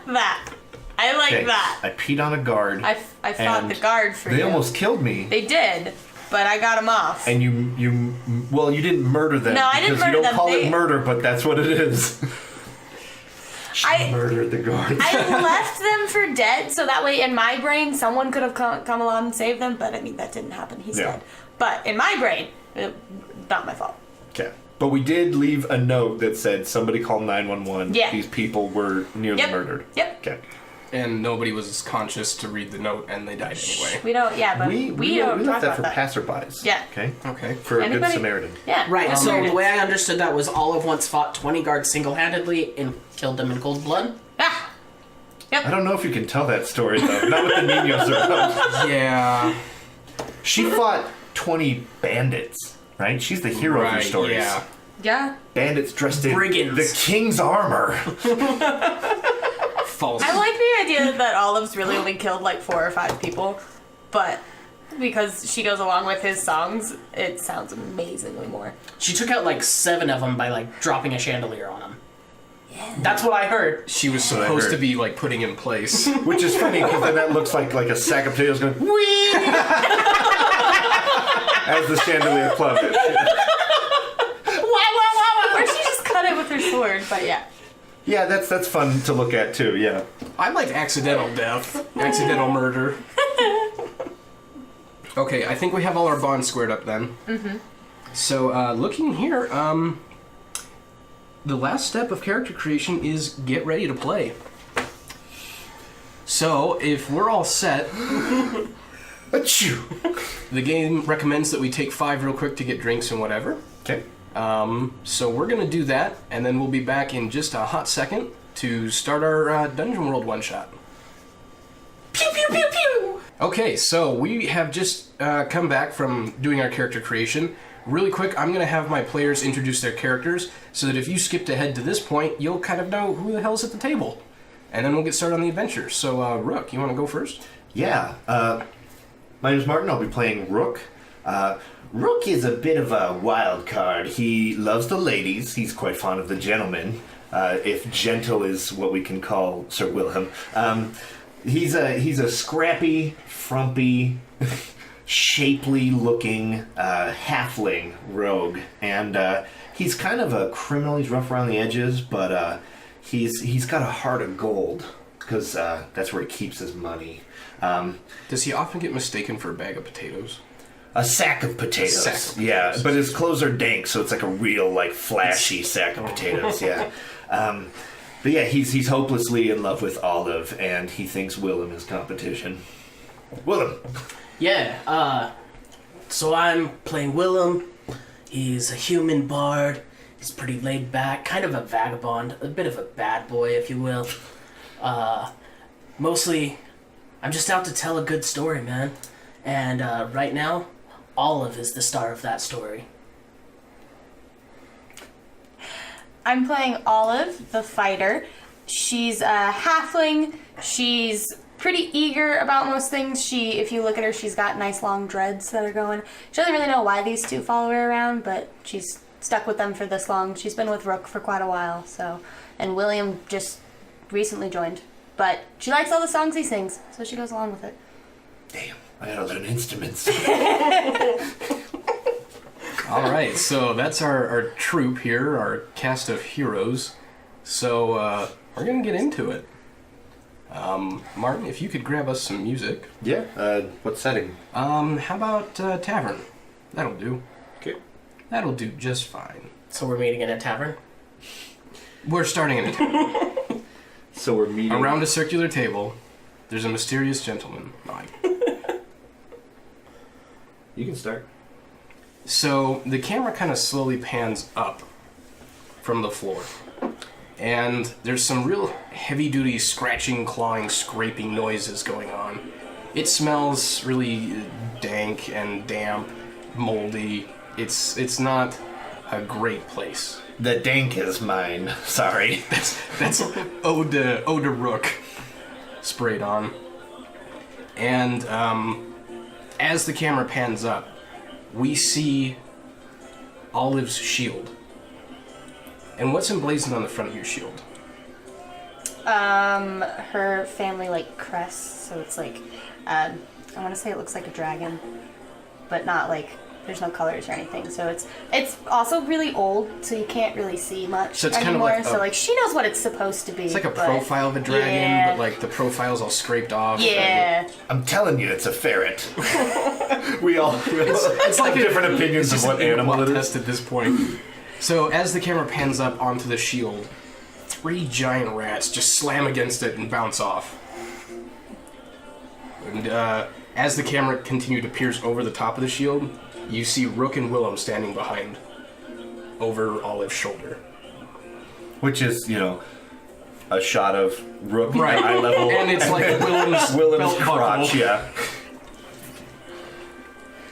that. I like Okay, that. I peed on a guard. I fought and the guard for They you. almost killed me. They did, but I got them off. And you didn't murder them. No, I didn't because murder you don't them. call They- it murder, but that's what it is. I Murdered the guards. I left them for dead, so that way in my brain someone could have come along and saved them. But I mean that didn't happen. He's Yeah. dead. But in my brain, not my fault. Okay. But we did leave a note that said somebody call 911. Yeah. These people were nearly Yep. murdered. Yep. Okay. And nobody was conscious to read the note, and they died anyway. We don't. Yeah, but We don't left talk that about for that. passerbys. Yeah. Okay. Okay. For a Anybody? good Samaritan. Yeah. Right, so Murdered. the way I understood that was Olive once fought 20 guards single-handedly and killed them in cold blood. Ah. I don't know if you can tell that story though. Not with the Ninos around. Yeah. She fought 20 bandits, right? She's the hero of your Right. stories. Yeah. Yeah. Bandits dressed in Brigands. the king's armor. False. I like the idea that Olive's really only killed like 4 or 5 people, but because she goes along with his songs, it sounds amazingly more. She took out like 7 of them by like dropping a chandelier on them. Yeah. That's what I heard. She was what I supposed heard. to be like putting in place. Which is funny because then that looks like a sack of potatoes going whee as the chandelier plummeted. Or she just cut it with her sword, but yeah. Yeah, that's fun to look at too. Yeah. I like accidental death, accidental murder. Okay, I think we have all our bonds squared up then. Mm-hmm. So, looking here, the last step of character creation is get ready to play. So, if we're all set, Achoo! the game recommends that we take 5 real quick to get drinks and whatever. Okay. So we're gonna do that, and then we'll be back in just a hot second to start our Dungeon World one-shot. Pew pew pew pew. Okay, so we have just come back from doing our character creation. Really quick, I'm going to have my players introduce their characters, so that if you skipped ahead to this point, you'll kind of know who the hell's at the table. And then we'll get started on the adventure. So, Rook, you want to go first? Yeah. My name's Martin. I'll be playing Rook. Rook is a bit of a wild card. He loves the ladies. He's quite fond of the gentlemen, if gentle is what we can call Sir Wilhelm. He's a scrappy, frumpy, shapely-looking halfling rogue, and he's kind of a criminal. He's rough around the edges, but he's got a heart of gold because that's where he keeps his money. Does he often get mistaken for a bag of potatoes? A sack of potatoes. Sack of yeah, potatoes. but his clothes are dank, so it's like a real, like, flashy sack of potatoes. Yeah. But yeah, he's hopelessly in love with Olive, and he thinks Willem is competition. Willem. Yeah, so I'm playing Willem. He's a human bard. He's pretty laid back, kind of a vagabond, a bit of a bad boy, if you will. Mostly, I'm just out to tell a good story, man. And right now, Olive is the star of that story. I'm playing Olive, the fighter. She's a halfling. She's pretty eager about most things. If you look at her, she's got nice long dreads that are going. She doesn't really know why these two follow her around, but she's stuck with them for this long. She's been with Rook for quite a while, so. And William just recently joined. But she likes all the songs he sings, so she goes along with it. Damn, I gotta learn instruments. All right, so that's our troupe here, our cast of heroes. So we're going to get into it. Martin, if you could grab us some music. Yeah, what setting? How about tavern? That'll do. Okay. That'll do just fine. So we're meeting in a tavern? We're starting in a tavern. So we're meeting... Around a circular table, there's a mysterious gentleman. You can start. So the camera kind of slowly pans up from the floor. And there's some real heavy-duty scratching, clawing, scraping noises going on. It smells really dank and damp, moldy. It's not a great place. The dank is mine. Sorry. That's Ode to Rook sprayed on. And as the camera pans up, we see Olive's shield. And what's emblazoned on the front of your shield? Her family, like, crest, so it's like, I want to say it looks like a dragon, but not like, there's no colors or anything, so it's also really old, so you can't really see much So it's kind of anymore, like so like, she knows what it's supposed to be. It's like a but- profile of a dragon, yeah. but like the profile's all scraped off. Yeah. I'm telling you, it's a ferret. we all it's like have different It's opinions of just what an animal it is. test at this point. So as the camera pans up onto the shield, 3 giant rats just slam against it and bounce off. And as the camera continued to pierce over the top of the shield, you see Rook and Willem standing behind, over Olive's shoulder. Which is, a shot of Rook Right. at eye level. And it's like Willem's Willem's belt crotch, buckle. yeah.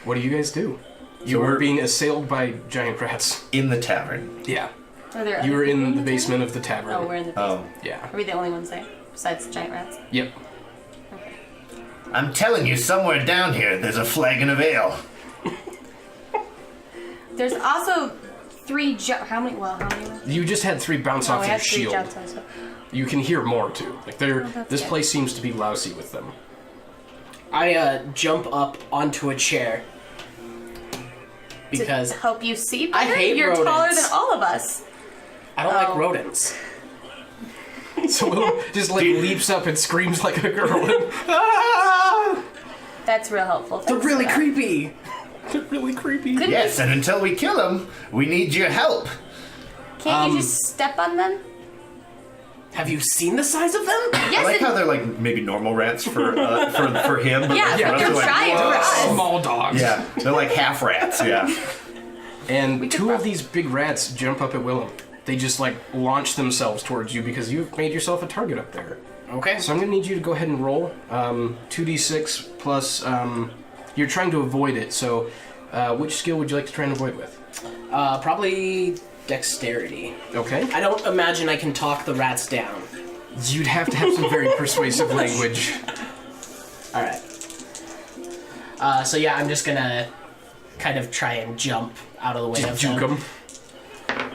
What do you guys do? You were being assailed by giant rats. In the tavern. Yeah. Are there You other were in people the basement of the tavern. Oh, we're in the basement. Oh. Yeah. Are we the only ones there, besides the giant rats? Yep. Okay. I'm telling you, somewhere down here, there's a flagon of ale. There's also 3 how many? You just had 3 bounce Oh, off we your have 3 shield. jumps on so. You can hear more too. Like that's this good. place seems to be lousy with them. I jump up onto a chair. Because To help you see I better? hate You're taller rodents. than all of us. I don't like Oh. rodents. So Willem just like leaps up and screams like a girl. And, ah! That's real helpful. They're Thanks really for that. creepy. They're really creepy. Couldn't Yes, and until we kill him, we need your help. Can't you just step on them? Have you seen the size of them? I Yes, like how they're like maybe normal rats for him, but Yeah, like, the rest they're are like, giant whoa. rats. Small dogs. Yeah, they're like half rats. Yeah. And two of probably- these big rats jump up at Willem. They just like launch themselves towards you because you've made yourself a target up there. Okay. So I'm gonna need you to go ahead and roll 2d6 plus. You're trying to avoid it. So which skill would you like to try and avoid with? Probably dexterity. Okay. I don't imagine I can talk the rats down. You'd have to have some very persuasive language. All right. So yeah, I'm just gonna kind of try and jump out of the way of Juke them. 'em.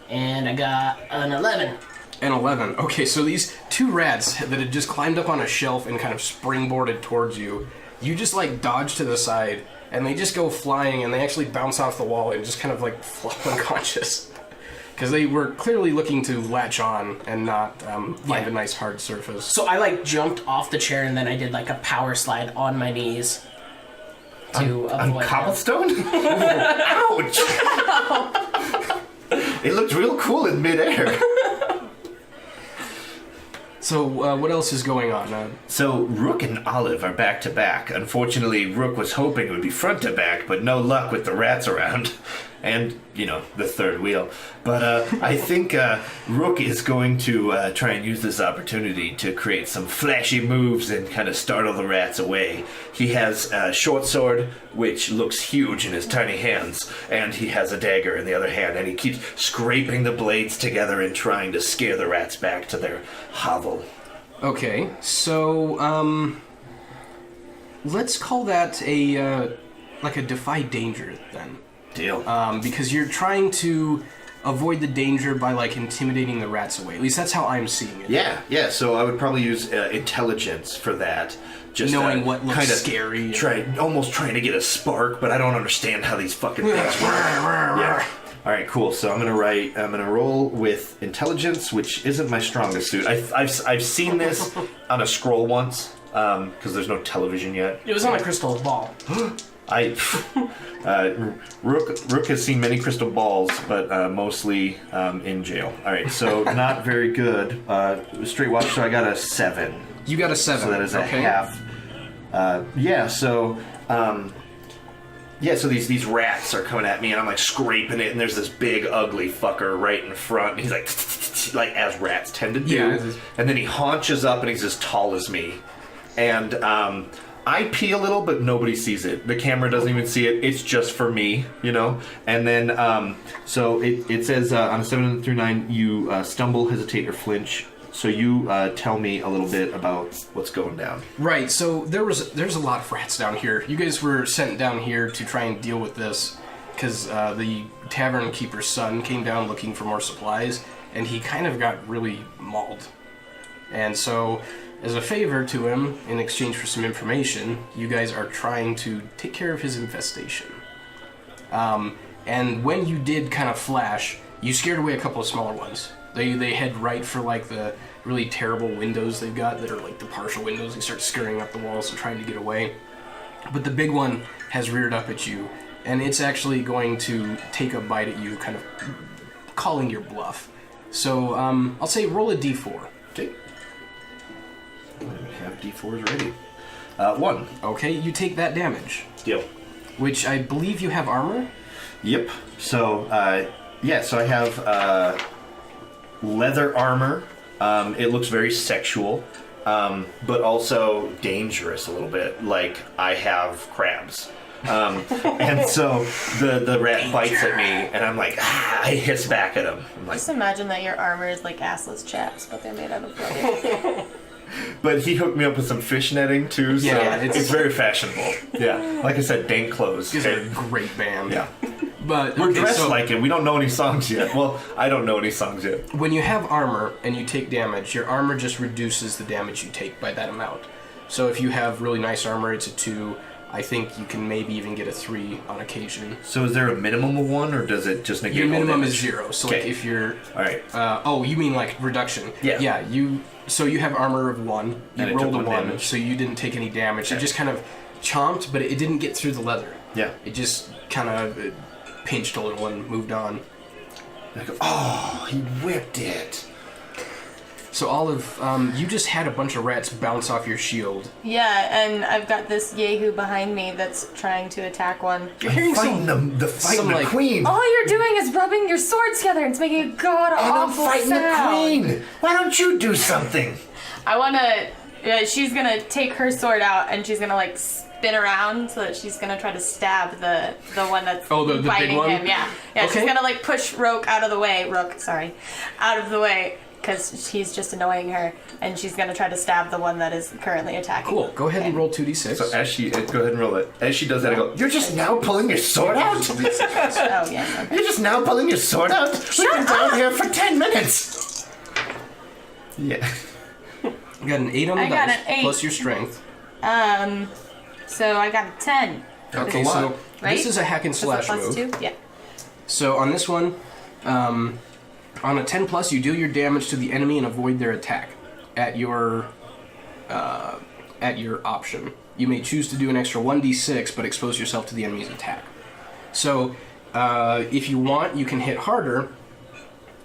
And I got an 11. And 11. Okay, so these two rats that had just climbed up on a shelf and kind of springboarded towards you, you just like dodge to the side, and they just go flying, and they actually bounce off the wall and just kind of like flop unconscious. Because they were clearly looking to latch on and not find a nice hard surface. So I like jumped off the chair and then I did like a power slide on my knees to On avoid them. cobblestone? Ouch! It looked real cool in midair. So what else is going on? So Rook and Olive are back to back. Unfortunately, Rook was hoping it would be front to back, but no luck with the rats around. And, you know, the third wheel. But I think Rook is going to try and use this opportunity to create some flashy moves and kind of startle the rats away. He has a short sword, which looks huge in his tiny hands, and he has a dagger in the other hand, and he keeps scraping the blades together and trying to scare the rats back to their hovel. Okay, so let's call that a like a defy danger then. Deal. Because you're trying to avoid the danger by like intimidating the rats away. At least that's how I'm seeing it. Yeah. So I would probably use intelligence for that. Just Knowing what looks kinda scary. Almost trying to get a spark, but I don't understand how these fucking things work. Yeah. All right, cool. So I'm gonna roll with intelligence, which isn't my strongest suit. I've seen this on a scroll once, because there's no television yet. It was on a crystal ball. Rook has seen many crystal balls, but mostly in jail. All right, so not very good. Straight watch. So I got a 7. You got a 7. So that is a okay. half. So these rats are coming at me, and I'm like scraping it, and there's this big ugly fucker right in front. And he's like as rats tend to do. Yeah. And then he haunches up, and he's as tall as me. And I pee a little, but nobody sees it. The camera doesn't even see it. It's just for me, you know? And then, so it says on a 7 through 9, you stumble, hesitate, or flinch. So you tell me a little bit about what's going down. Right, so there's a lot of rats down here. You guys were sent down here to try and deal with this because the tavern keeper's son came down looking for more supplies, and he kind of got really mauled. And so, as a favor to him, in exchange for some information, you guys are trying to take care of his infestation. And when you did kind of flash, you scared away a couple of smaller ones. They head right for like the really terrible windows they've got that are like the partial windows. They start scurrying up the walls and trying to get away. But the big one has reared up at you, and it's actually going to take a bite at you, kind of calling your bluff. So I'll say roll a d4. Okay. I have D4s ready. 1. Okay, you take that damage, Deal. which I believe you have armor. Yep. So, so I have leather armor. It looks very sexual, but also dangerous a little bit. Like I have crabs. And so the rat bites at me, and I'm like, I hiss back at him. I'm like, Just imagine that your armor is like assless chaps, but they're made out of leather. but he hooked me up with some fish netting too, so Yeah, it's very fashionable. Yeah, like I said, dank clothes. These are a great band. Yeah. But We're okay, dressed so like it. We don't know any songs yet. Well, I don't know any songs yet. when you have armor and you take damage, your armor just reduces the damage you take by that amount. So if you have really nice armor, it's a 2. I think you can maybe even get a 3 on occasion. So is there a minimum of 1, or does it just negate Your all minimum damage? is 0. So like Okay. if you're All right. oh, you mean like reduction? Yeah. Yeah. So you have armor of 1. You And it took rolled a 1 1, damage. so you didn't take any damage. It Okay. just kind of chomped, but it didn't get through the leather. Yeah. It just kind of pinched a little and moved on. I go, oh, he whipped it. So Olive, you just had a bunch of rats bounce off your shield. Yeah, and I've got this Yahoo behind me that's trying to attack one. You're hearing Fighting some the like queen. All you're doing is rubbing your swords together. It's making a god And I'm awful fighting sound. the queen. Why don't you do something? I wanna. She's gonna take her sword out and she's gonna like spin around so that she's gonna try to stab the one that's the big biting one? him. Yeah, Okay. She's gonna like push Rook out of the way. Out of the way. Because he's just annoying her, and she's gonna try to stab the one that is currently attacking. Cool. Go ahead and roll 2d6. So as she, go ahead and roll it. As she does that, I go, you're just now pulling your sword out? Oh, yes. Okay. You're just now pulling your sword out? We've been down here for 10 minutes. Yeah. You got an 8 on the I got dice, an 8. plus your strength. So I got a 10. Okay, a lot. so Right? this is a hack and Is it slash plus move. 2? Yeah. So on this one, on a 10 plus, you deal your damage to the enemy and avoid their attack at your option. You may choose to do an extra 1d6, but expose yourself to the enemy's attack. So if you want, you can hit harder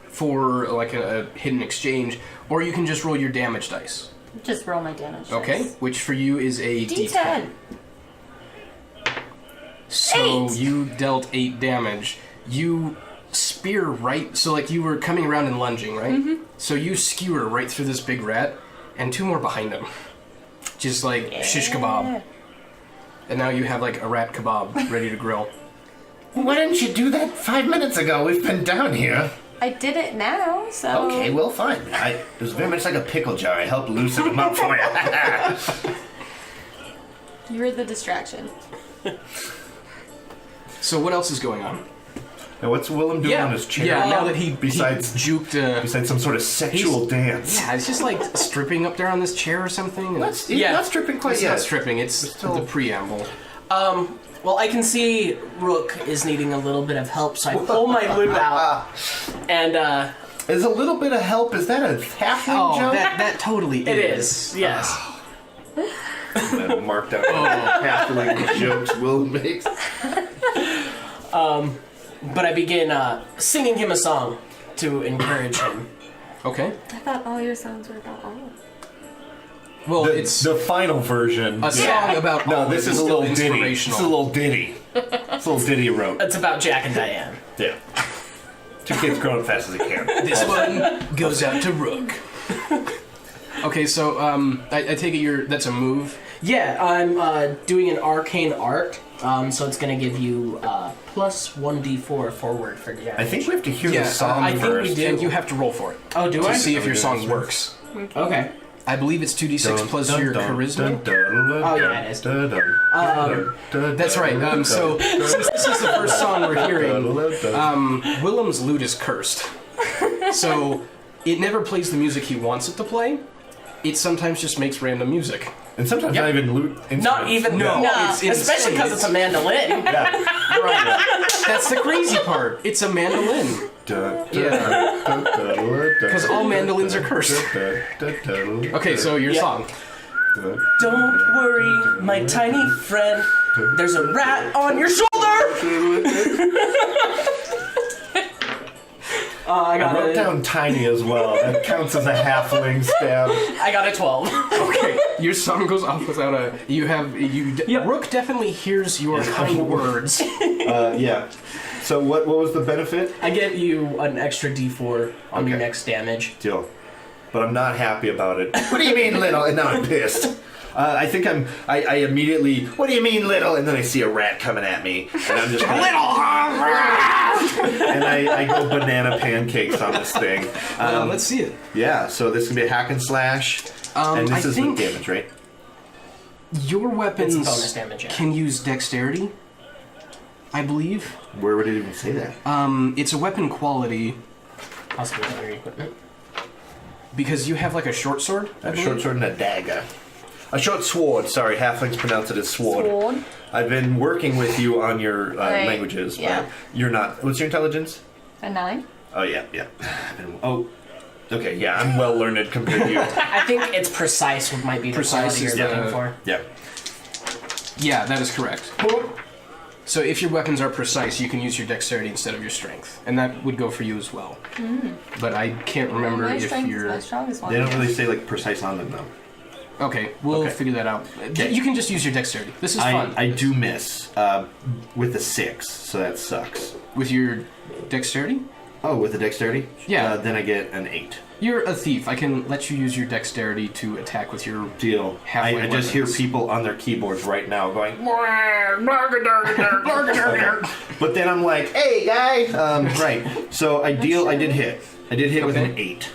for like a hidden exchange, or you can just roll your damage dice. Just roll my damage. Okay, dice. which for you is a D10. So 8. you dealt 8 damage. You spear right, so like you were coming around and lunging, right? Mm-hmm. So you skewer right through this big rat, and 2 more behind him. Just like shish kebab. And now you have like a rat kebab ready to grill. Why didn't you do that 5 minutes ago? We've been down here. I did it now, so. Okay, well, fine. It was very much like a pickle jar. I helped loosen them up for you. You're the distraction. So what else is going on? Now, what's Willem doing on his chair? Yeah, now that he Besides juked. Besides some sort of sexual dance. Yeah, it's just like stripping up there on this chair or something. And Not stripping quite it's yet. not stripping. It's still- the preamble. Well, I can see Rook is needing a little bit of help, so I pull my lute out, and Is a little bit of help, is that a halfling Oh, joke? that totally it is, yes. That marked out halfling jokes Willem makes. But I begin singing him a song to encourage him. Okay. I thought all your songs were about Olive. Well, It's the final version. a song about No, Olive this is a still little ditty. This inspirational. is a little ditty. It's a little ditty you wrote. It's about Jack and Diane. Yeah. 2 kids growing fast as they can. This one goes out to Rook. Okay, so I take it that's a move. Yeah, I'm doing an arcane art, so it's going to give you plus 1d4 forward for damage. I think we have to hear Yeah, the song I think first. we do. And you have to roll for it Oh, do to I? see if your Okay, song that's works. Okay. I believe it's 2d6 plus your charisma. Oh, yeah, it is. That's right. So since this is the first song we're hearing, Willem's lute is cursed. So it never plays the music he wants it to play. It sometimes just makes random music. And sometimes not even loot instruments. Not even, No, no. it's Especially because it's a mandolin. Right. That's the crazy part. It's a mandolin. Because all mandolins are cursed. Okay, so your Yeah. song. Don't worry, my tiny friend. There's a rat on your shoulder! I I got wrote a, down tiny as well. That counts as a halfling stab. I got a 12. Okay, your song goes off without a. Yep. Rook definitely hears your kind words. Yeah. So what was the benefit? I get you an extra d4 on your Okay. next damage. Deal. But I'm not happy about it. What do you mean little? And now I'm pissed. I think I immediately, what do you mean little? And then I see a rat coming at me. And I'm just gonna, and I go banana pancakes on this thing. Let's see it. Yeah, so this is going to be a hack and slash. And this I is think- with damage, right? Your weapons It's bonus damage, yeah. can use dexterity, I believe. Where would it even say that? It's a weapon quality Possibly on your equipment. because you have like a short sword. I A believe? short sword and a dagger. A short sword, sorry, halflings pronounce it as sword. Sword. I've been working with you on your Right, languages, yeah. but you're not. What's your intelligence? A 9? Oh, yeah. Oh, okay, yeah, I'm well learned compared to you. I think it's precise might be the Precise quality you're is looking the- for. Yeah. Yeah, that is correct. So if your weapons are precise, you can use your dexterity instead of your strength, and that would go for you as well. But I can't remember my if strength you're. is my strongest one. They don't really say like precise on them though. Okay, we'll Okay. figure that out. Okay. You can just use your dexterity. This is fun. I do miss with a 6, so that sucks. With your dexterity? Oh, with the dexterity? Yeah. Then I get an 8. You're a thief. I can let you use your dexterity to attack with your... Deal. Halfway I just hear weapons. people on their keyboards right now going. But then I'm like, hey guy. Right. So I did hit. I did hit with an Okay. 8.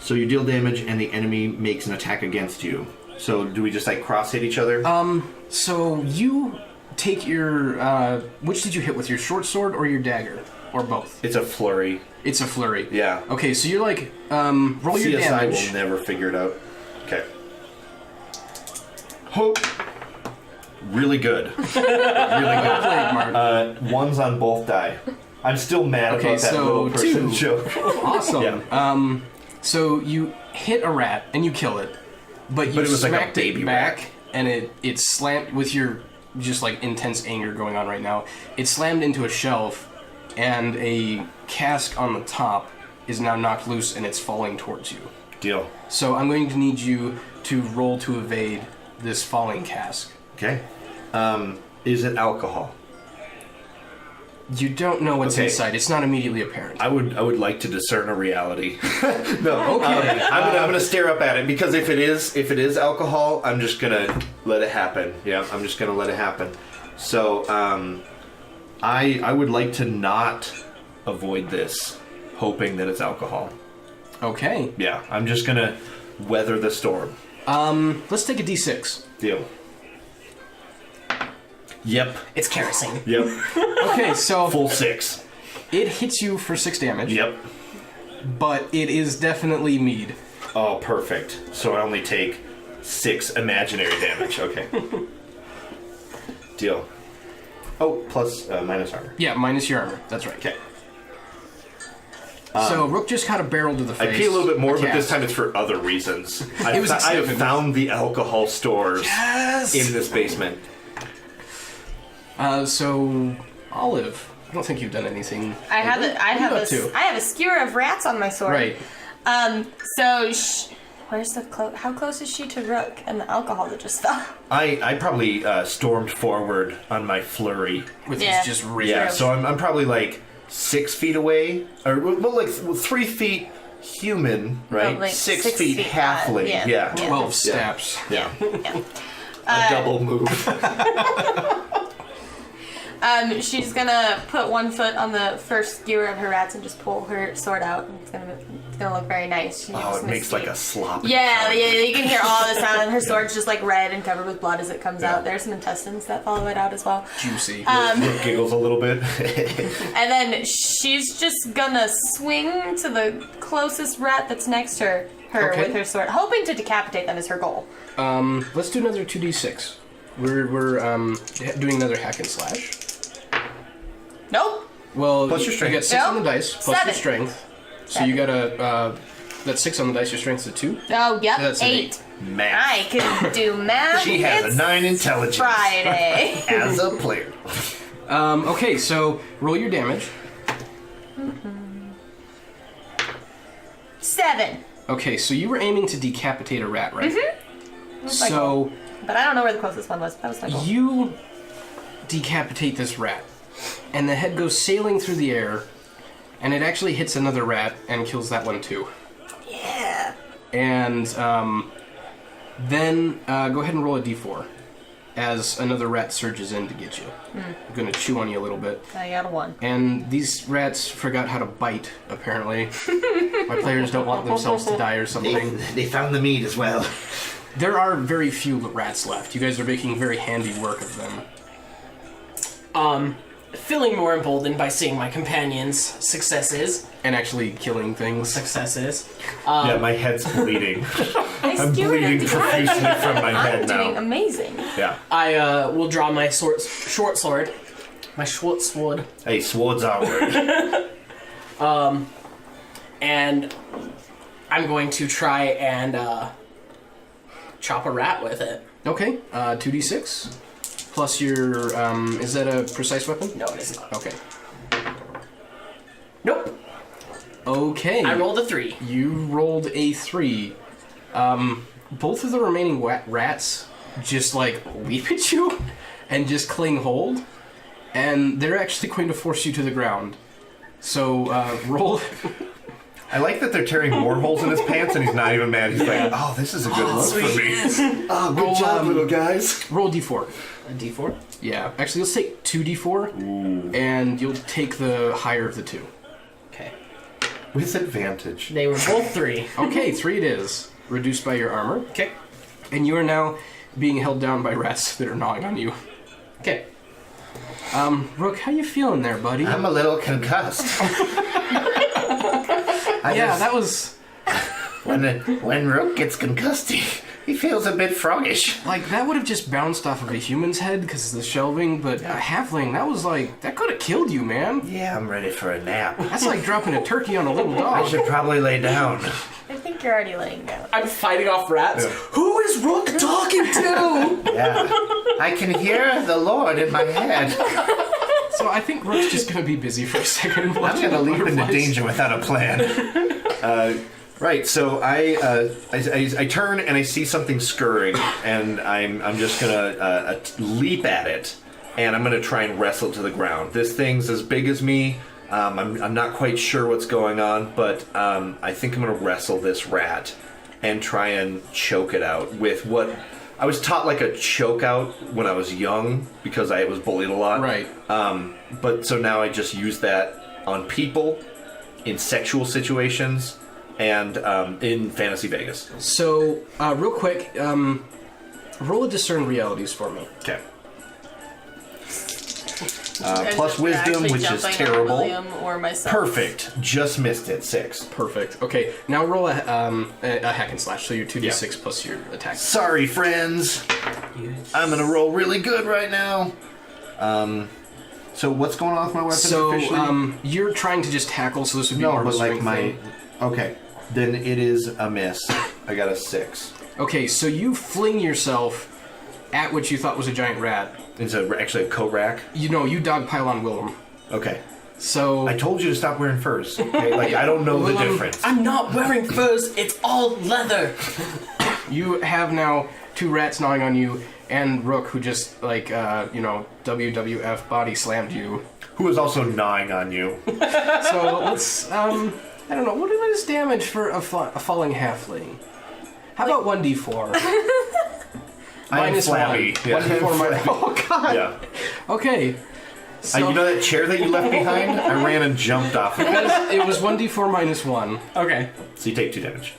So you deal damage and the enemy makes an attack against you. So do we just like cross hit each other? So you take your... which did you hit with, your short sword or your dagger? Or both? It's a flurry. It's a flurry. Yeah. Okay, so you're like, roll your CSI damage. will never figure it out. Okay. Hope. Really good. Really good. Played, Mark. Ones on both die. I'm still mad Okay, about that so little person 2. joke. Awesome. Yeah. So you hit a rat and you kill it, but you But it was like a smacked baby it back, rat. and it slammed with your just like intense anger going on right now. It slammed into a shelf, and a cask on the top is now knocked loose and it's falling towards you. Deal. So I'm going to need you to roll to evade this falling cask. Okay. Is it alcohol? You don't know what's Okay. inside. It's not immediately apparent. I would like to discern a reality. No. Okay. I'm gonna stare up at it because if it is alcohol, I'm just gonna let it happen. Yeah, I'm just gonna let it happen. So I would like to not avoid this, hoping that it's alcohol. Okay. Yeah, I'm just gonna weather the storm. Let's take a d6. Deal. Yep. It's kerosene. Yep. Okay, so Full 6. it hits you for 6 damage. Yep. But it is definitely mead. Oh, perfect. So I only take 6 imaginary damage. Okay. Deal. Oh, plus minus armor. Yeah, minus your armor. That's right. Okay. So Rook just caught a barrel to the I face. pee a little bit more, A but this cast. time it's for other reasons. It was I have excitement. found the alcohol stores Yes! in this basement. So Olive, I don't think you've done anything. I have lately. a, I What have are you a, up to? I have a skewer of rats on my sword. Right. So where's the how close is she to Rook and the alcohol that just fell? I probably stormed forward on my flurry. With Yeah. his just rage. Yeah, so I'm probably like 6 feet away, or well, like 3 feet human, right? Oh, like 6 6 feet feet halfling. high. Yeah. 12 steps. Yeah. Yeah. A double move. She's gonna put one foot on the first skewer of her rats and just pull her sword out. It's gonna look very nice. She's Oh, just it gonna makes like escape. a slop. Yeah, you can hear all the sound. Her sword's just like red and covered with blood as it comes out. There's some intestines that follow it out as well. Juicy. Brooke giggles a little bit. And then she's just gonna swing to the closest rat that's next to her Okay. with her sword, hoping to decapitate them is her goal. Let's do another 2d6. We're doing another hack and slash. Nope. Well, Plus your strength. You got 6 on the Nope. dice, plus 7. your strength. So you got a, that's 6 on the dice, your strength's a 2? Oh, yep. That's an 8. Math. I can do math. She has It's a 9 intelligence Friday. as a player. Okay, so roll your damage. 7. Okay, so you were aiming to decapitate a rat, right? my So But I don't know where the closest one was. That was my goal. you decapitate this rat, and the head goes sailing through the air, and it actually hits another rat and kills that one too. Yeah. And then go ahead and roll a d4 as another rat surges in to get you. I'm going to chew on you a little bit. I got a 1. And these rats forgot how to bite, apparently. My players don't want themselves to die or something. They found the meat as well. There are very few rats left. You guys are making very handy work of them. Feeling more emboldened by seeing my companions' successes. And actually killing things. Successes. Yeah, my head's bleeding. I'm skewered bleeding it. profusely from my I'm head doing now. amazing. Yeah. I will draw my short sword. My short sword. Hey, swords are word. And I'm going to try and chop a rat with it. Okay, 2d6. plus your, is that a precise weapon? No, it is not. Okay. Nope. Okay. I rolled a 3. You rolled a 3. Both of the remaining rats just, like, leap at you and just cling hold. And they're actually going to force you to the ground. So, roll... I like that they're tearing more holes in his pants and he's not even mad. He's like, oh, this is a good look for me. Oh, good job, little guys. Roll d4. A D4? Yeah. Actually, let's take 2d4. Ooh. And you'll take the higher of the two. Okay. With advantage. They were both 3. Okay, 3 it is. Reduced by your armor. Okay. And you are now being held down by rats that are gnawing on you. Okay. Rook, how you feeling there, buddy? I'm a little concussed. That was... When Rook gets concussed, he feels a bit froggish. Like, that would have just bounced off of a human's head because of the shelving, but a halfling, that was like... That could have killed you, man. Yeah, I'm ready for a nap. That's like dropping a turkey on a little I dog. should probably lay down. I think you're already laying down. I'm fighting off rats. Yeah. Who is Rook talking to? Yeah. I can hear the Lord in my head. So I think Rook's just going to be busy for a second. I'm going to leap into danger without a plan. Right, so I turn and I see something scurrying, and I'm just gonna leap at it, and I'm gonna try and wrestle it to the ground. This thing's as big as me. I'm not quite sure what's going on, but I think I'm gonna wrestle this rat and try and choke it out with what I was taught like a choke out when I was young because I was bullied a lot. Right. But so now I just use that on people in sexual situations. And in Fantasy Vegas. So, real quick, roll a discern realities for me. Okay. Plus wisdom, which is terrible. William or myself. Perfect. Just missed it. 6. Perfect. Okay, now roll a hack and slash, so your 2d6 plus your attack. Sorry, friends. I'm gonna roll really good right now. So what's going on with my weapon officially? You're trying to just tackle, so this would be more No, of a but like strength my... thing. Okay. Then it is a miss. I got a 6. Okay, so you fling yourself at what you thought was a giant rat. It's actually a coat rack. You know, you dogpile on Willem. Okay. So... I told you to stop wearing furs. Okay? Like, I don't know the Willem, difference. I'm not wearing furs. It's all leather. You have now 2 rats gnawing on you, and Rook, who just, like, WWF body slammed you. Who is also gnawing on you. So, let's, I don't know, what is damage for a falling halfling? How about 1d4? I am flabby. 1. Yeah. 1d4 minus... Oh, God! Yeah. Okay. So, You know that chair that you left behind? I ran and jumped off of it. it was 1d4 minus 1. Okay. So you take 2 damage.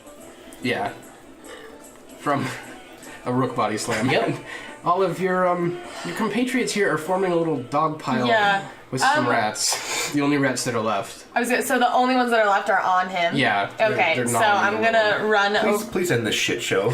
Yeah. From a Rook body slam. Yep. All of your compatriots here are forming a little dog pile with some rats. The only rats that are left. So the only ones that are left are on him? Yeah. Okay, they're so gnawing I'm him gonna run over. Please end this shit show.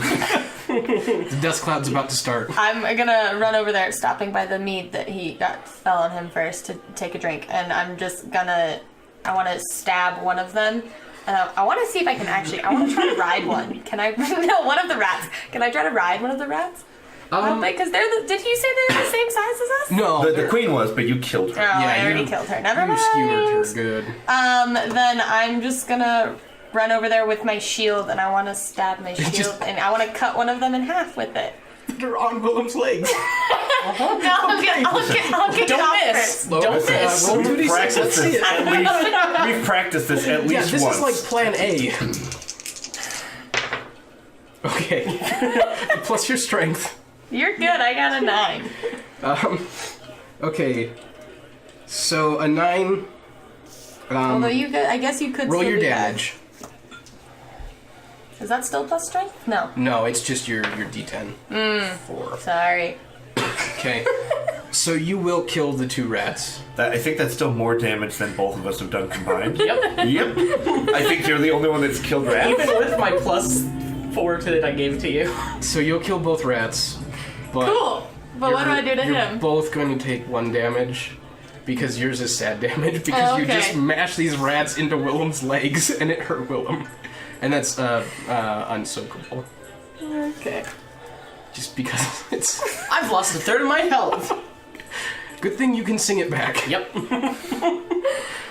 The dust cloud's about to start. I'm gonna run over there, stopping by the mead that fell on him first to take a drink, and I'm just gonna. I want to stab one of them. I want to see if I can actually. I want to try to ride one. Can I? No, one of the rats. Can I try to ride one of the rats? Because they're the. Did you say they're the same size as us? No. The queen was, but you killed her. Oh, I already killed her. Never mind. You skewered her good. Then I'm just gonna run over there with my shield, and I want to stab my shield, and I want to cut one of them in half with it. They're on Willem's legs. No, I'll get it off miss. first. Don't miss. Roll We've 2d6. practiced Let's see this it. at least. We've practiced this at Yeah, least this once. is like plan A. Okay. Plus your strength. You're good. I got a 9. Okay. So a 9. Although I guess you could Roll still your do that. damage. Is that still plus strength? No. No, it's just your D10. 4. Sorry. Okay. So you will kill the 2 rats. I think that's still more damage than both of us have done combined. Yep. Yep. I think you're the only one that's killed rats. Even with my +4 to it I gave to you. So you'll kill both rats. But Cool. But what do I do to you're him? both going to take 1 damage. Because yours is sad damage. Because you just mashed these rats into Willem's legs and it hurt Willem. And that's unsoakable. Okay. just because it's... I've lost a third of my health. Good thing you can sing it back. Yep.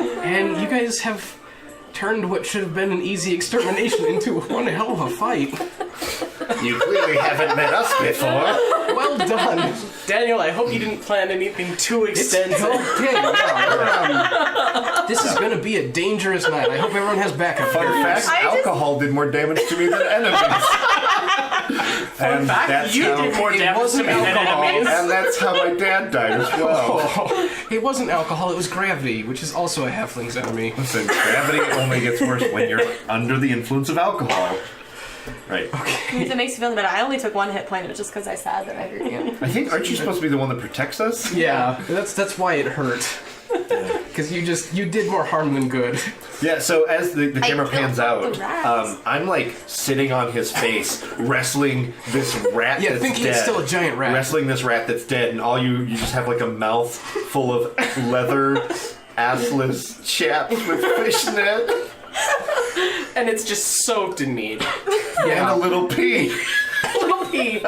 And you guys have turned what should have been an easy extermination into one hell of a fight. You clearly haven't met us before. Well done. Daniel, I hope you didn't plan anything too extensive. Okay, this is going to be a dangerous night. I hope everyone has backup. Fun fact, alcohol did more damage to me than enemies. Fun fact, you did more damage to me than enemies. And that's how my dad died as well. Oh, it wasn't alcohol, it was gravity, which is also a halfling's enemy. Listen, gravity only gets worse when you're under the influence of alcohol. Right. Okay. It makes you feel better. I only took 1 hit point. It was just because I said that I hurt you. I think, aren't you supposed to be the one that protects us? Yeah, that's why it hurt. Because you did more harm than good. Yeah, so as the camera I pans built out, the rats. I'm like sitting on his face, wrestling this rat Yeah, that's thinking dead. it's still a giant rat. Wrestling this rat that's dead, and all you just have like a mouth full of leather, assless chaps with fishnet, And it's just soaked in mead. and a little pea. Little pea.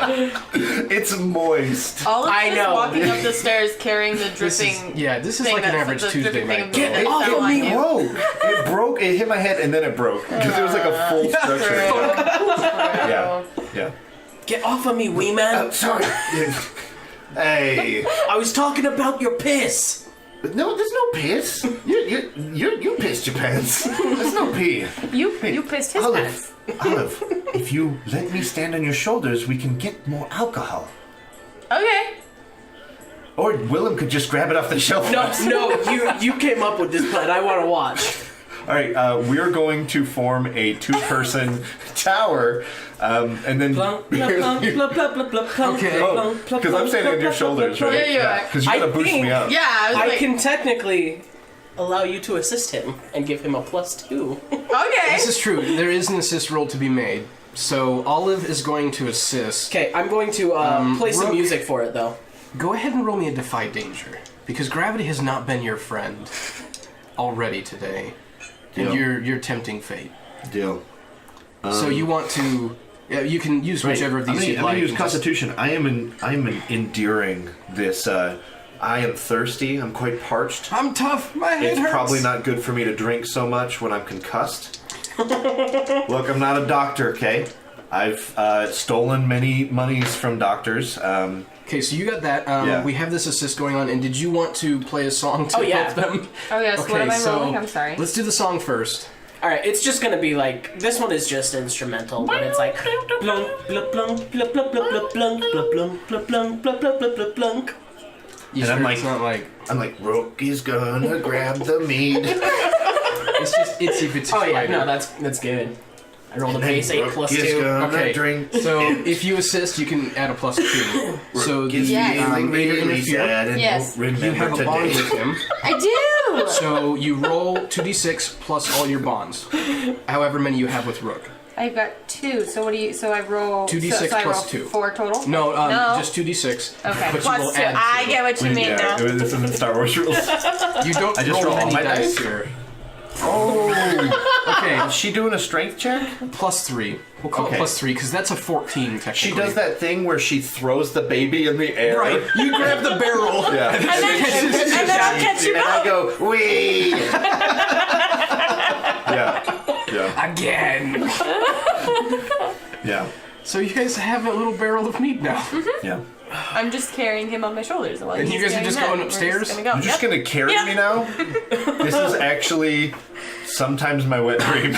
It's moist. All of I us know. walking up the stairs carrying the This dripping. is thing like an that's- average the Tuesday dripping thing night. of though. mead It that fell on you. whoa! It broke. It hit my head, and then it broke because it was like a full structure. Yeah, yeah. Get off of me, wee man. Sorry. Hey. I was talking about your piss. No, there's no piss. You pissed your pants. There's no pee. You pissed his pants. Olive, if you let me stand on your shoulders, we can get more alcohol. Okay. Or Willem could just grab it off the shelf. No, you came up with this plan. I want to watch. All right, we're going to form a 2-person tower, and then because I'm standing on your shoulders, right? Yeah, you are. Because you gotta I boost think- me up. Yeah, I was I like, can technically allow you to assist him and give him a +2. okay. This is true. There is an assist roll to be made. So Olive is going to assist. Okay, I'm going to play some Rook. music for it, though. Go ahead and roll me a Defy Danger. Because gravity has not been your friend already today. And Deal. you're tempting fate. Deal. So you want to... Yeah, you can use whichever of these you'd I'm like. gonna use and just- Constitution. I am enduring this. I am thirsty. I'm quite parched. I'm tough. My head It's hurts. probably not good for me to drink so much when I'm concussed. Look, I'm not a doctor, okay? I've stolen many monies from doctors. Okay, so you got that. Yeah. We have this assist going on, and did you want to play a song to Oh, yeah. help them? Oh yes. Okay, What am I so rolling? I'm sorry. let's do the song first. Alright, it's just gonna be like, this one is just instrumental, but it's like blunk, blunk, blunk, blunk, blunk, blunk, blunk, blunk, blunk, blunk, blunk, blunk, blunk, blunk, blunk. You And sure I'm like- it's not like... I'm like, Rook is gonna grab the mead. It's just itsy bitsy Oh yeah, spider. no, that's good. I rolled a And then base 8 Rook is +2. gonna Okay, drink. so if you assist, you can add a +2. So Rook is the Yes. feeling greater really interfere, sad and Yes. won't you have remember a bond today. with him. I do. So you roll 2d6 plus all your bonds, however many you have with Rook. I've got 2. So what do you? So I roll 2d6 so I plus roll 2. 4 total. No, No. just 2d6. Okay. But you will Plus 2. add I to get what you mean now. Yeah, this isn't Star Wars rules. it. You don't I just roll roll all any my dice dice? here. Oh, Okay, is she doing a strength check? +3. We'll call Okay. it +3 because that's a 14 technically. She does that thing where she throws the baby in the air. Right. You grab the barrel. Yeah. And then I'll catch you And I up. go, wee! Yeah. Again. Yeah. So you guys have a little barrel of meat now. Yeah. I'm just carrying him on my shoulders. While And he's you guys are getting just mad. going We're upstairs? Just gonna go. You're just Yep. gonna carry Yeah. me now? This is actually sometimes my wet dream.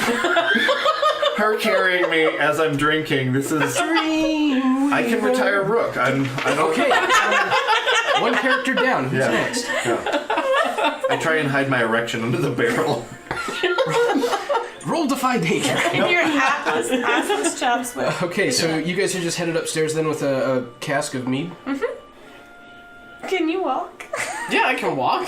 Her carrying me as I'm drinking. This is. I can retire Rook. I'm Okay. One character down. Who's Yeah. next? I try and hide my erection under the barrel. Roll Defy Danger. And your assless chops with. Okay, so you guys are just headed upstairs then with a cask of mead? Can you walk? Yeah, I can walk.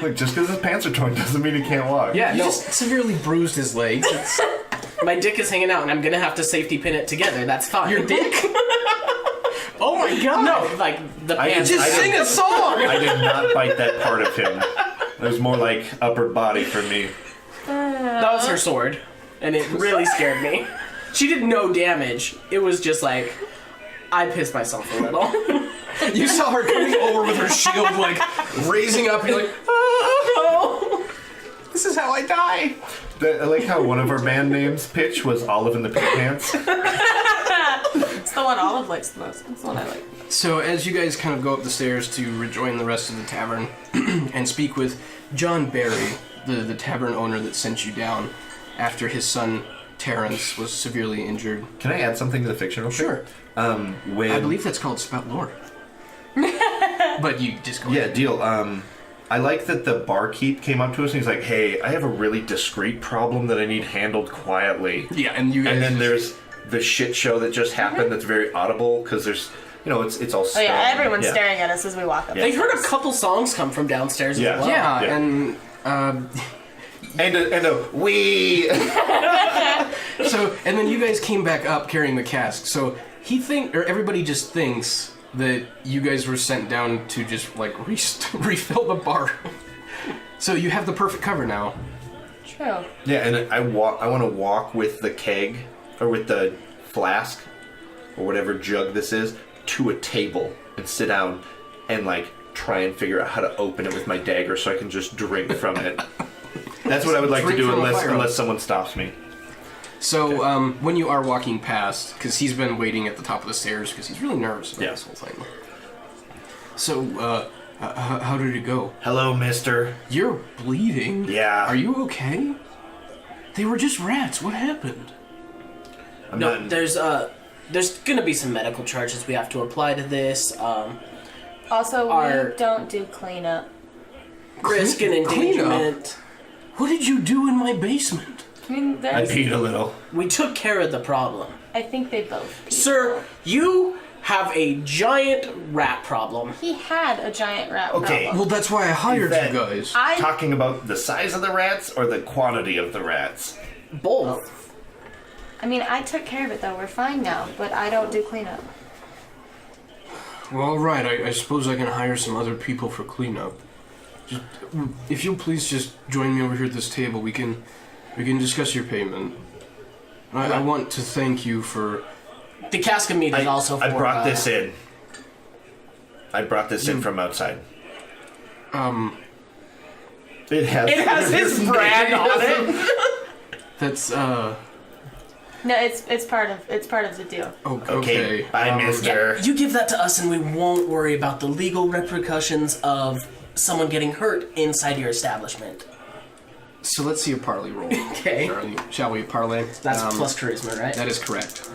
Look, just because his pants are torn doesn't mean he can't walk. Yeah, you No. just severely bruised his legs. It's My dick is hanging out and I'm gonna have to safety pin it together. That's fine. your dick? Oh my god! No, like the I pants. Just I sing didn't- a song! I did not bite that part of him. It was more like upper body for me. That was her sword. And it really scared me. She did no damage. It was just like, I pissed myself a little. You saw her coming over with her shield, like, raising up, you're like, oh, this is how I die. I like how one of our band names pitch was Olive in the Pig Pants. It's the one Olive likes the most. It's the one I like. So as you guys kind of go up the stairs to rejoin the rest of the tavern and speak with John Barry, the tavern owner that sent you down after his son Terrence was severely injured. Can I add something to the fiction real quick? Sure. When I believe that's called spout lore. But you just go Yeah, ahead. deal. I like that the barkeep came up to us and he's like, "Hey, I have a really discreet problem that I need handled quietly." Yeah, and you guys. And then there's the shit show that just happened that's very audible because there's, it's all. Oh stone. yeah, everyone's staring at us as we walk up. They heard a couple songs come from downstairs Yeah. as well. Yeah, Yeah. and And a we. so and then you guys came back up carrying the cask. So everybody just thinks that you guys were sent down to just like refill the bar. So you have the perfect cover now. True. Yeah, and I want to walk with the keg or with the flask or whatever jug this is to a table and sit down and like try and figure out how to open it with my dagger so I can just drink from it. That's what I would like to Drink do from a fire. unless someone stops me. So when you are walking past, because he's been waiting at the top of the stairs because he's really nervous about this whole thing. So how did it go? Hello, mister. You're bleeding. Yeah. Are you okay? They were just rats. What happened? I'm No, not. there's gonna be some medical charges we have to apply to this. Also, Our- we don't do cleanup. Risk and Cleanup? endangerment. What did you do in my basement? I mean, I there's, peed a little. We took care of the problem. I think they both. Pee. Sir, you have a giant rat problem. He had a giant rat Okay. problem. Well, that's why I hired that- you guys. I Talking about the size of the rats or the quantity of the rats? Both. I mean, I took care of it though. We're fine now, but I don't do cleanup. Well, all right. I suppose I can hire some other people for cleanup. Just, if you'll please just join me over here at this table, we can discuss your payment. I want to thank you for. The cask of meat is also for... I brought this in. I brought this in from outside. It has his brand on it. That's No, it's part of the deal. okay. Bye, mister. You give that to us and we won't worry about the legal repercussions of someone getting hurt inside your establishment. So let's see a parlay roll. Okay. Shall we parlay? That's plus charisma, right? That is correct.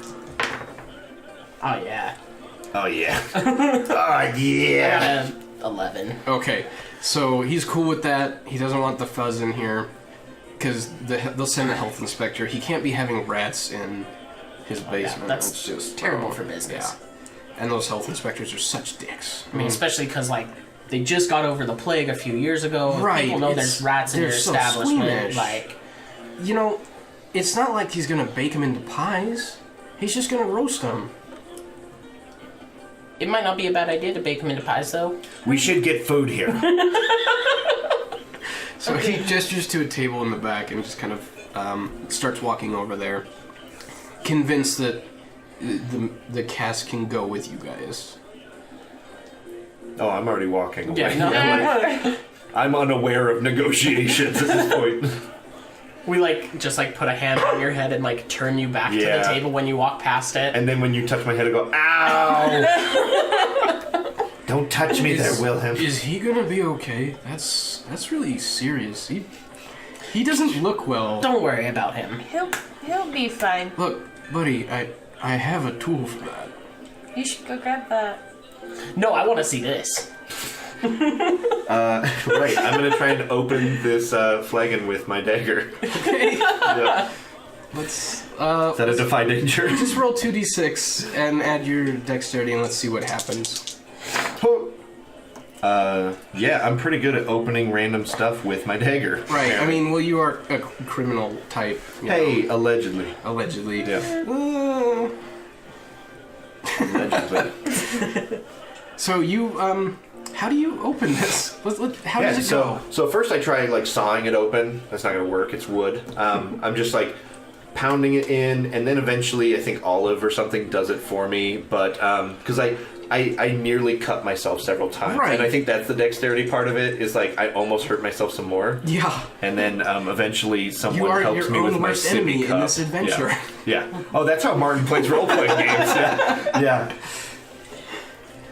Oh, yeah. Oh yeah. Oh yeah. 11. Okay, so he's cool with that. He doesn't want the fuzz in here because they'll send a health inspector. He can't be having rats in his basement. that's It's just terrible for business. Yeah, and those health inspectors are such dicks. I mean, especially because, like, they just got over the plague a few years ago. Right, People know it's- there's rats in they're your so establishment. squeamish. Like, You know, it's not like he's gonna bake them into pies. He's just gonna roast them. it might not be a bad idea to bake them into pies, though. We should get food here. So he gestures to a table in the back and just kind of starts walking over there, convinced that the cask can go with you guys. Oh, I'm already walking away. Yeah, no. I'm unaware of negotiations at this point. We, just put a hand on your head and, turn you back to Yeah. the table when you walk past it. And then when you touch my head, I go, ow! Don't touch me there, Wilhelm. Is he gonna be okay? That's really serious. He doesn't look well. Don't worry about him. He'll be fine. Look, buddy, I have a tool for that. You should go grab that. No, I want to see this. Right, I'm gonna try and open this flagon with my dagger. Okay. Yeah. Let's Is that a defy danger? just roll 2d6 and add your dexterity and let's see what happens. Yeah, I'm pretty good at opening random stuff with my dagger. Right. I mean, well, you are a criminal type. You Hey, know, allegedly. allegedly. Yeah. Allegedly. So you how do you open this? How Yeah, does it go? so first I try sawing it open. That's not gonna work. It's wood. I'm just pounding it in, and then eventually I think Olive or something does it for me. But because I nearly cut myself several times, Right. and I think that's the dexterity part of it. Is like I almost hurt myself some more. Yeah. And then eventually someone You are helps your me with own my worst sippy enemy cup. in this adventure. Yeah. Oh, that's how Martin plays role-playing games. Yeah.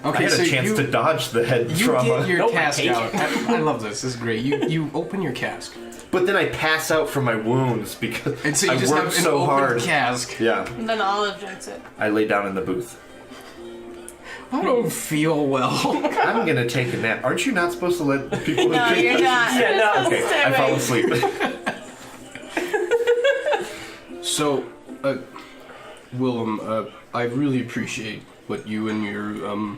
Okay, I had so a chance to dodge the head you trauma. get your Nope, cask I out. I love this. This is great. You open your cask, But then I pass out from my wounds because and so you I just have worked an so open hard. cask. Yeah. And then Olive drinks it. I lay down in the booth. I don't feel well. I'm gonna take a nap. Aren't you not supposed to let people No, drink? you're not. Yeah, no. Okay, I fall asleep. So, Willem, I really appreciate what you and your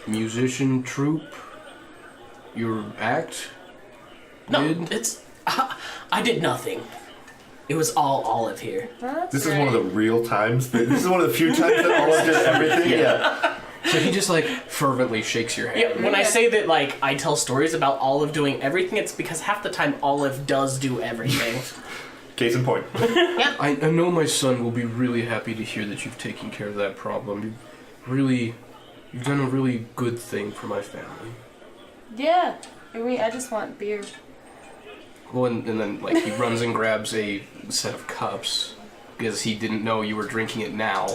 musician troupe, your act, No, did. it's I did nothing. It was all Olive here. That's This is one of the real times. This is one of the few times that Olive did everything. Yeah. So he just like fervently shakes your hand. Yeah, when I say that, like, I tell stories about Olive doing everything, it's because half the time Olive does do everything. Case in point. I know my son will be really happy to hear that you've taken care of that problem. You've done a really good thing for my family. Yeah. I just want beer. Well, and then like he runs and grabs a set of cups because he didn't know you were drinking it now,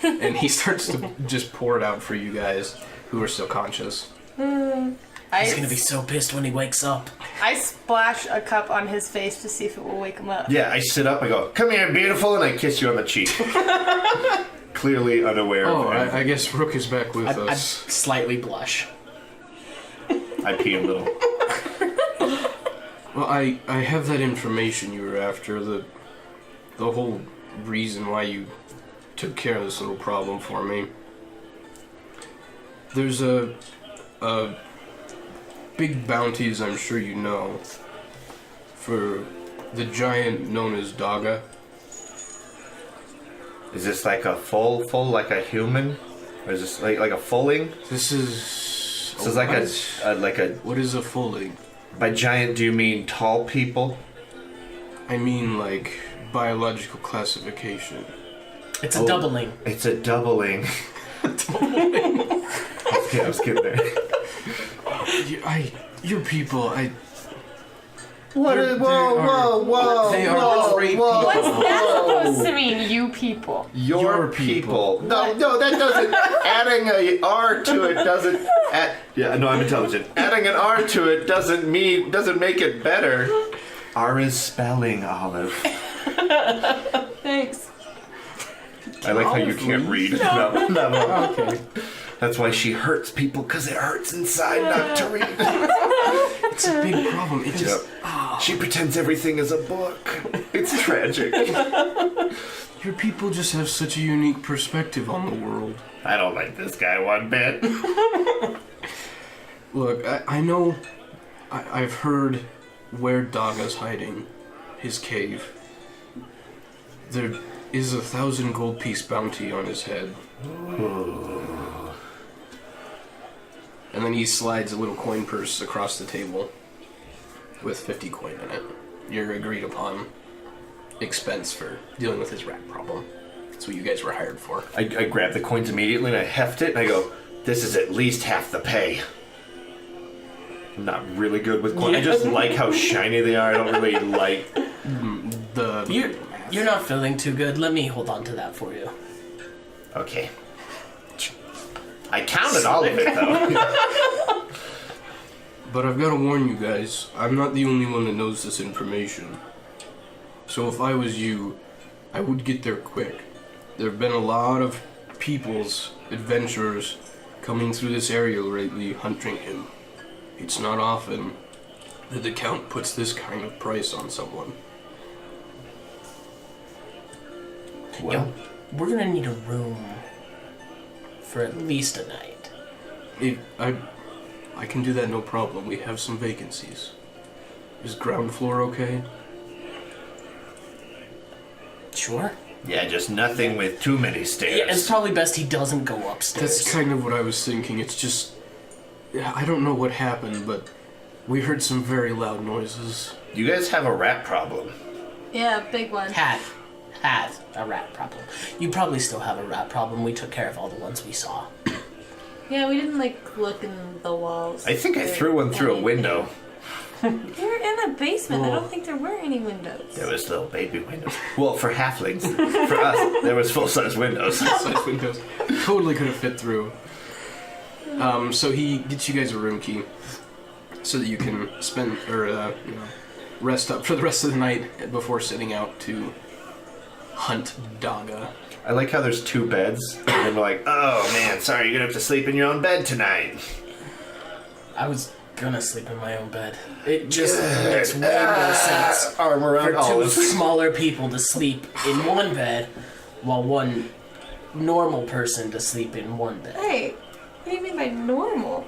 and he starts to just pour it out for you guys who are still conscious. He's gonna be so pissed when he wakes up. I splash a cup on his face to see if it will wake him up. Yeah, I sit up, I go, "Come here, beautiful," and I kiss you on the cheek. Clearly unaware Oh, of it. I guess Rook is back with I us. slightly blush. I pee a little. Well, I have that information you were after, the whole reason why you took care of this little problem for me. There's a big bounties, I'm sure you know, for the giant known as Daga. Is this like a full like a human? Or is this like a fulling? This is... This is like a What is a fulling? by giant do you mean tall people? I mean, like, biological classification. It's a doubling. It's a doubling. I was getting there. Your people, What They're- is, they whoa, are- whoa, whoa, they are whoa, great whoa, people. What's that whoa. supposed to mean, you people? Your people. No, that doesn't. Adding a R to it doesn't. Yeah, no, I'm intelligent. Adding an R to it doesn't make it better. R is spelling, Olive. Thanks. I like how you can't read. No. Okay. That's why she hurts people, because it hurts inside not to read. It's a big problem. It just... Yep. She pretends everything is a book. It's tragic. Your people just have such a unique perspective on the world. I don't like this guy one bit. Look, I know... I've heard where Daga's hiding. His cave. There is 1,000 gold piece bounty on his head. And then he slides a little coin purse across the table with 50 coin in it. Your agreed upon expense for dealing with his rat problem. That's what you guys were hired for. I grab the coins immediately and I heft it and I go, this is at least half the pay. I'm not really good with coins. I just like how shiny they are. I don't really like... You're not feeling too good. Let me hold on to that for you. Okay. I counted all of it, though. But I've got to warn you guys, I'm not the only one that knows this information. So if I was you, I would get there quick. There have been a lot of peoples, adventurers, coming through this area lately hunting him. It's not often that the Count puts this kind of price on someone. Well, We're gonna need a room for at least a night. I can do that no problem. We have some vacancies. Is ground floor okay? Sure. yeah, just nothing with too many stairs. Yeah, it's probably best he doesn't go upstairs. That's kind of what I was thinking. It's just... I don't know what happened, but we heard some very loud noises. You guys have a rat problem. Yeah, big one. Had a rat problem. You probably still have a rat problem. We took care of all the ones we saw. Yeah, we didn't look in the walls. I think I threw one through a window. They were in a basement. I don't think there were any windows. There was little baby windows. Well, for halflings. For us, there was full-size windows. Size windows. Totally could have fit through. So he gets you guys a room key so that you can spend rest up for the rest of the night before setting out to hunt Daga. I like how there's 2 beds, and they're like, oh man, sorry, you're gonna have to sleep in your own bed tonight. I was gonna sleep in my own bed. It just makes way more sense Arm around for 2 Olive. smaller people to sleep in one bed, while one normal person to sleep in one bed. Hey, what do you mean by normal?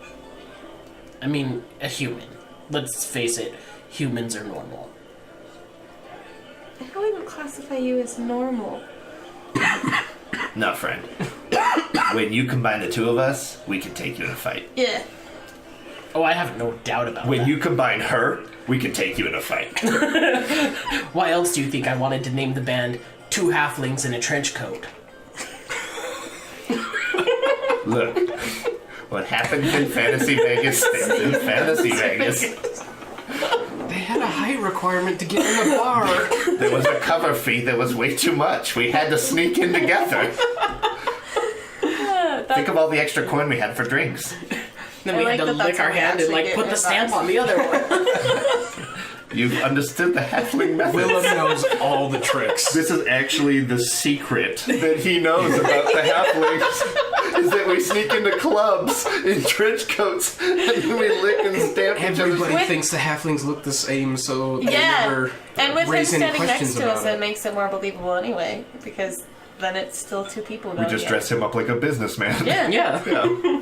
I mean, a human. Let's face it, humans are normal. I wouldn't classify you as normal. No, friend. When you combine the 2 of us, we can take you in a fight. Yeah. Oh, I have no doubt about When that. you combine her, we can take you in a fight. Why else do you think I wanted to name the band 2 Halflings in a Trench Coat? Look, what happens in Fantasy Vegas stays in Fantasy Vegas. They had a height requirement to get in the bar. There was a cover fee that was way too much. We had to sneak in together. Think of all the extra coin we had for drinks. Then we I had to like that lick that's our how we hand and actually like get put the stamp advice. on the other one. You've understood the halfling method. Willem knows all the tricks. This is actually the secret that he knows about the halflings, is that we sneak into clubs in trench coats and then we lick and stamp each other's. Everybody With- thinks the halflings look the same, so they Yeah. never And with him raise any standing questions next to us, about it makes it more believable anyway, because then it's still 2 people. We doing just it. dress him up like a businessman. Yeah. Yeah. Yeah.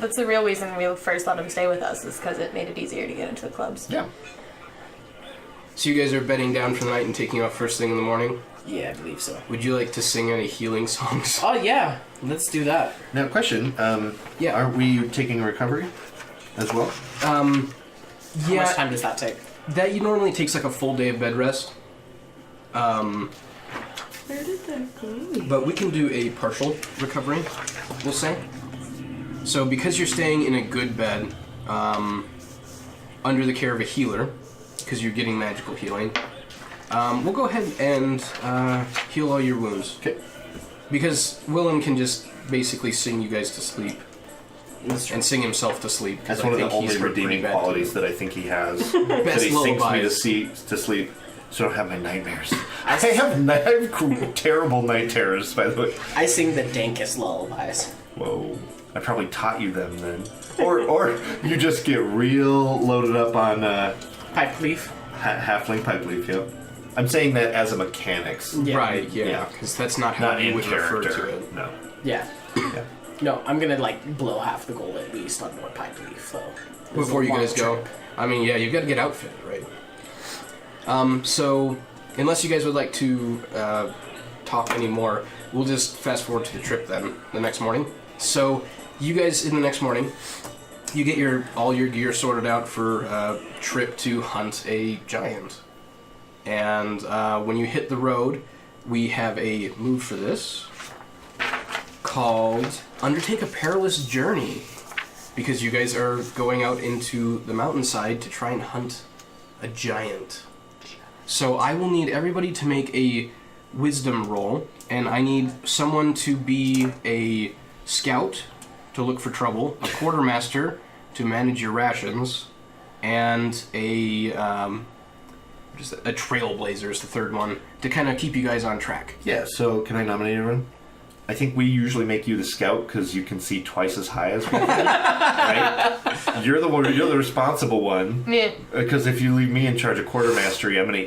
That's the real reason we first let him stay with us, is because it made it easier to get into the clubs. Yeah. So you guys are bedding down for the night and taking off first thing in the morning. Yeah, I believe so. Would you like to sing any healing songs? Oh yeah, let's do that. Now, question. Yeah. Are we taking a recovery as well? How much Yeah, time does that take? that normally takes like a full day of bed rest. Where did that go? But we can do a partial recovery, we'll say. So because you're staying in a good bed, under the care of a healer, because you're getting magical healing, we'll go ahead and heal all your wounds. Okay. Because Willem can just basically sing you guys to sleep. And sing himself to sleep. 'cause That's I one of the think he's only hurt pretty redeeming bad qualities too. that I think he has. That Best he sings me lullabies. to sleep, so I don't have my nightmares. I have terrible night terrors, by the way. I sing the dankest lullabies. Whoa. I probably taught you them then. Or you just get real loaded up on Pipe leaf. halfling pipe leaf, yep. I'm saying that as a mechanics, Yeah. Right, yeah, Yeah. because that's not how not you in would refer to character. it. No. Yeah. Yeah. No, I'm gonna like blow half the gold at least on more pipe leaf though. It was Before a you long guys go. trip. I mean, yeah, you've got to get outfitted, right? So, unless you guys would like to talk anymore, we'll just fast forward to the trip then, the next morning. So, you guys, in the next morning, you get all your gear sorted out for a trip to hunt a giant. And when you hit the road, we have a move for this called Undertake a Perilous Journey. Because you guys are going out into the mountainside to try and hunt a giant. So I will need everybody to make a wisdom roll, and I need someone to be a scout to look for trouble, a quartermaster to manage your rations, and a trailblazer is the third one to kind of keep you guys on track. Yeah, so can I nominate everyone? I think we usually make you the scout because you can see twice as high as we can, right? You're the responsible one. Yeah. Because if you leave me in charge of quartermastery, I'm gonna.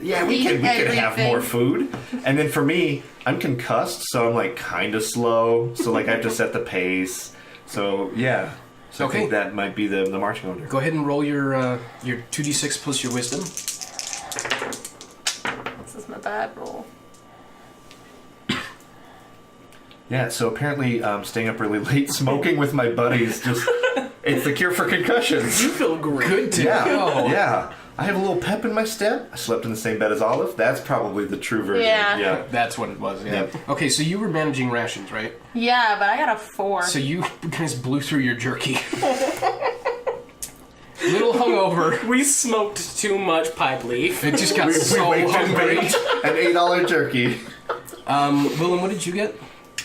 Yeah, we Eat can have everything. more food. And then for me, I'm concussed, so I'm like kind of slow. So like I have to set the pace. So yeah. So I Okay. think that might be the marching order. Go ahead and roll your 2d6 plus your wisdom. This is my bad roll. Yeah, so apparently staying up really late, smoking with my buddies, it's the cure for concussions. You feel great. Good to Yeah, go. yeah. I have a little pep in my step. I slept in the same bed as Olive. That's probably the true version. Yeah. That's what it was, yeah. Yep. Okay, so you were managing rations, right? Yeah, but I got a 4. So you guys blew through your jerky. Little hungover. We smoked too much pipe leaf. It just got so hungry. An $8 jerky. Willem, what did you get?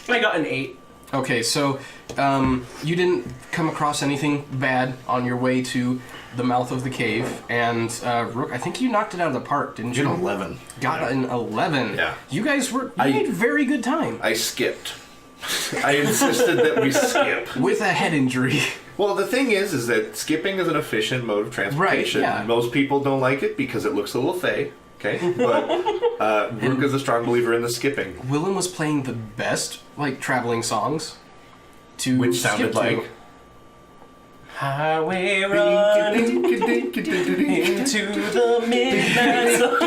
I got an 8. Okay, so you didn't come across anything bad on your way to the mouth of the cave, and Rook, I think you knocked it out of the park, didn't you? An 11. Got an 11. Yeah. You guys made very good time. I skipped. I insisted that we skip. With a head injury. Well, the thing is that skipping is an efficient mode of transportation. Right, yeah. Most people don't like it because it looks a little fey. Okay, but Rook is a strong believer in the skipping, Willem was playing the best, traveling songs. which sounded skip to. like. Highway run into the midnight sun.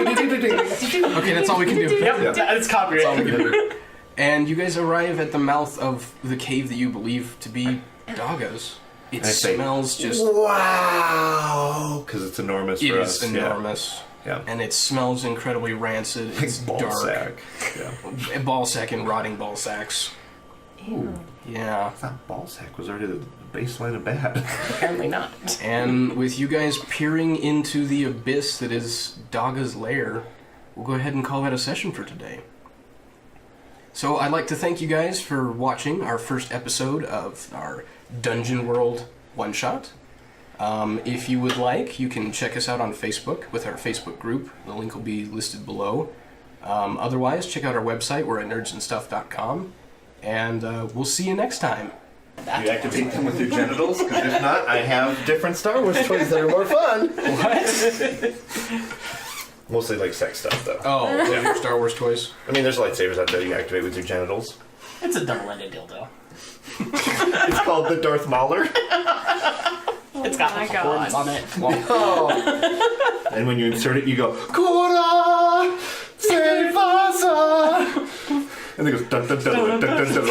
Okay, that's all we can do. Yep, that's copyright. And you guys arrive at the mouth of the cave that you believe to be Daga's. It I say, smells just... Wow! Because it's enormous It for is us. enormous. Yeah. And it smells incredibly rancid. It's Ball dark. sack. Yeah. A ball sack and rotting ball sacks. Ew. Yeah. I thought ball sack was already the baseline of bad. Apparently not. And with you guys peering into the abyss that is Daga's lair, we'll go ahead and call that a session for today. So I'd like to thank you guys for watching our first episode of our Dungeon World one-shot. If you would like, you can check us out on Facebook with our Facebook group. The link will be listed below. Otherwise, check out our website. We're at nerdsandstuff.com. And we'll see you next time. You activate them with your genitals? Because if not, I have different Star Wars toys that are more fun. What? Mostly like sex stuff, though. Oh, those are your Star Wars toys? I mean, there's lightsabers out there you activate with your genitals. It's a double-ended dildo. It's called the Darth Mauler. It's got my horns God. on it. Oh. And when you insert it, you go, Kora! Save us! And it goes, dun dun dun dun dun dun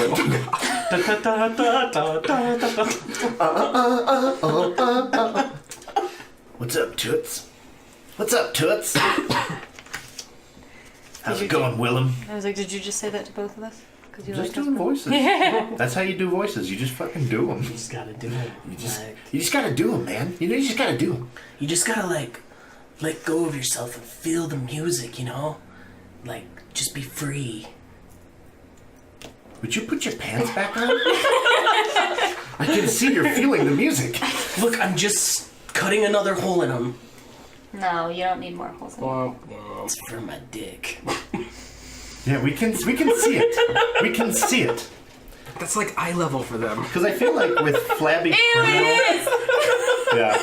dun. What's up, Toots? What's up, Toots? How's it going, Willem? I was like, did you just say that to both of us? Because you Just like doing voices. That's how you do voices. You just fucking do them. You just gotta do it. You just gotta do them, man. You just gotta do them. You just gotta, let go of yourself and feel the music, you know? Just be free. Would you put your pants back on? I can see you're feeling the music. Look, I'm just cutting another hole in them. No, you don't need more holes in it. It's for my dick. Yeah, we can see it. We can see it. That's like eye level for them. Because I feel like with flabby criminal... Yeah.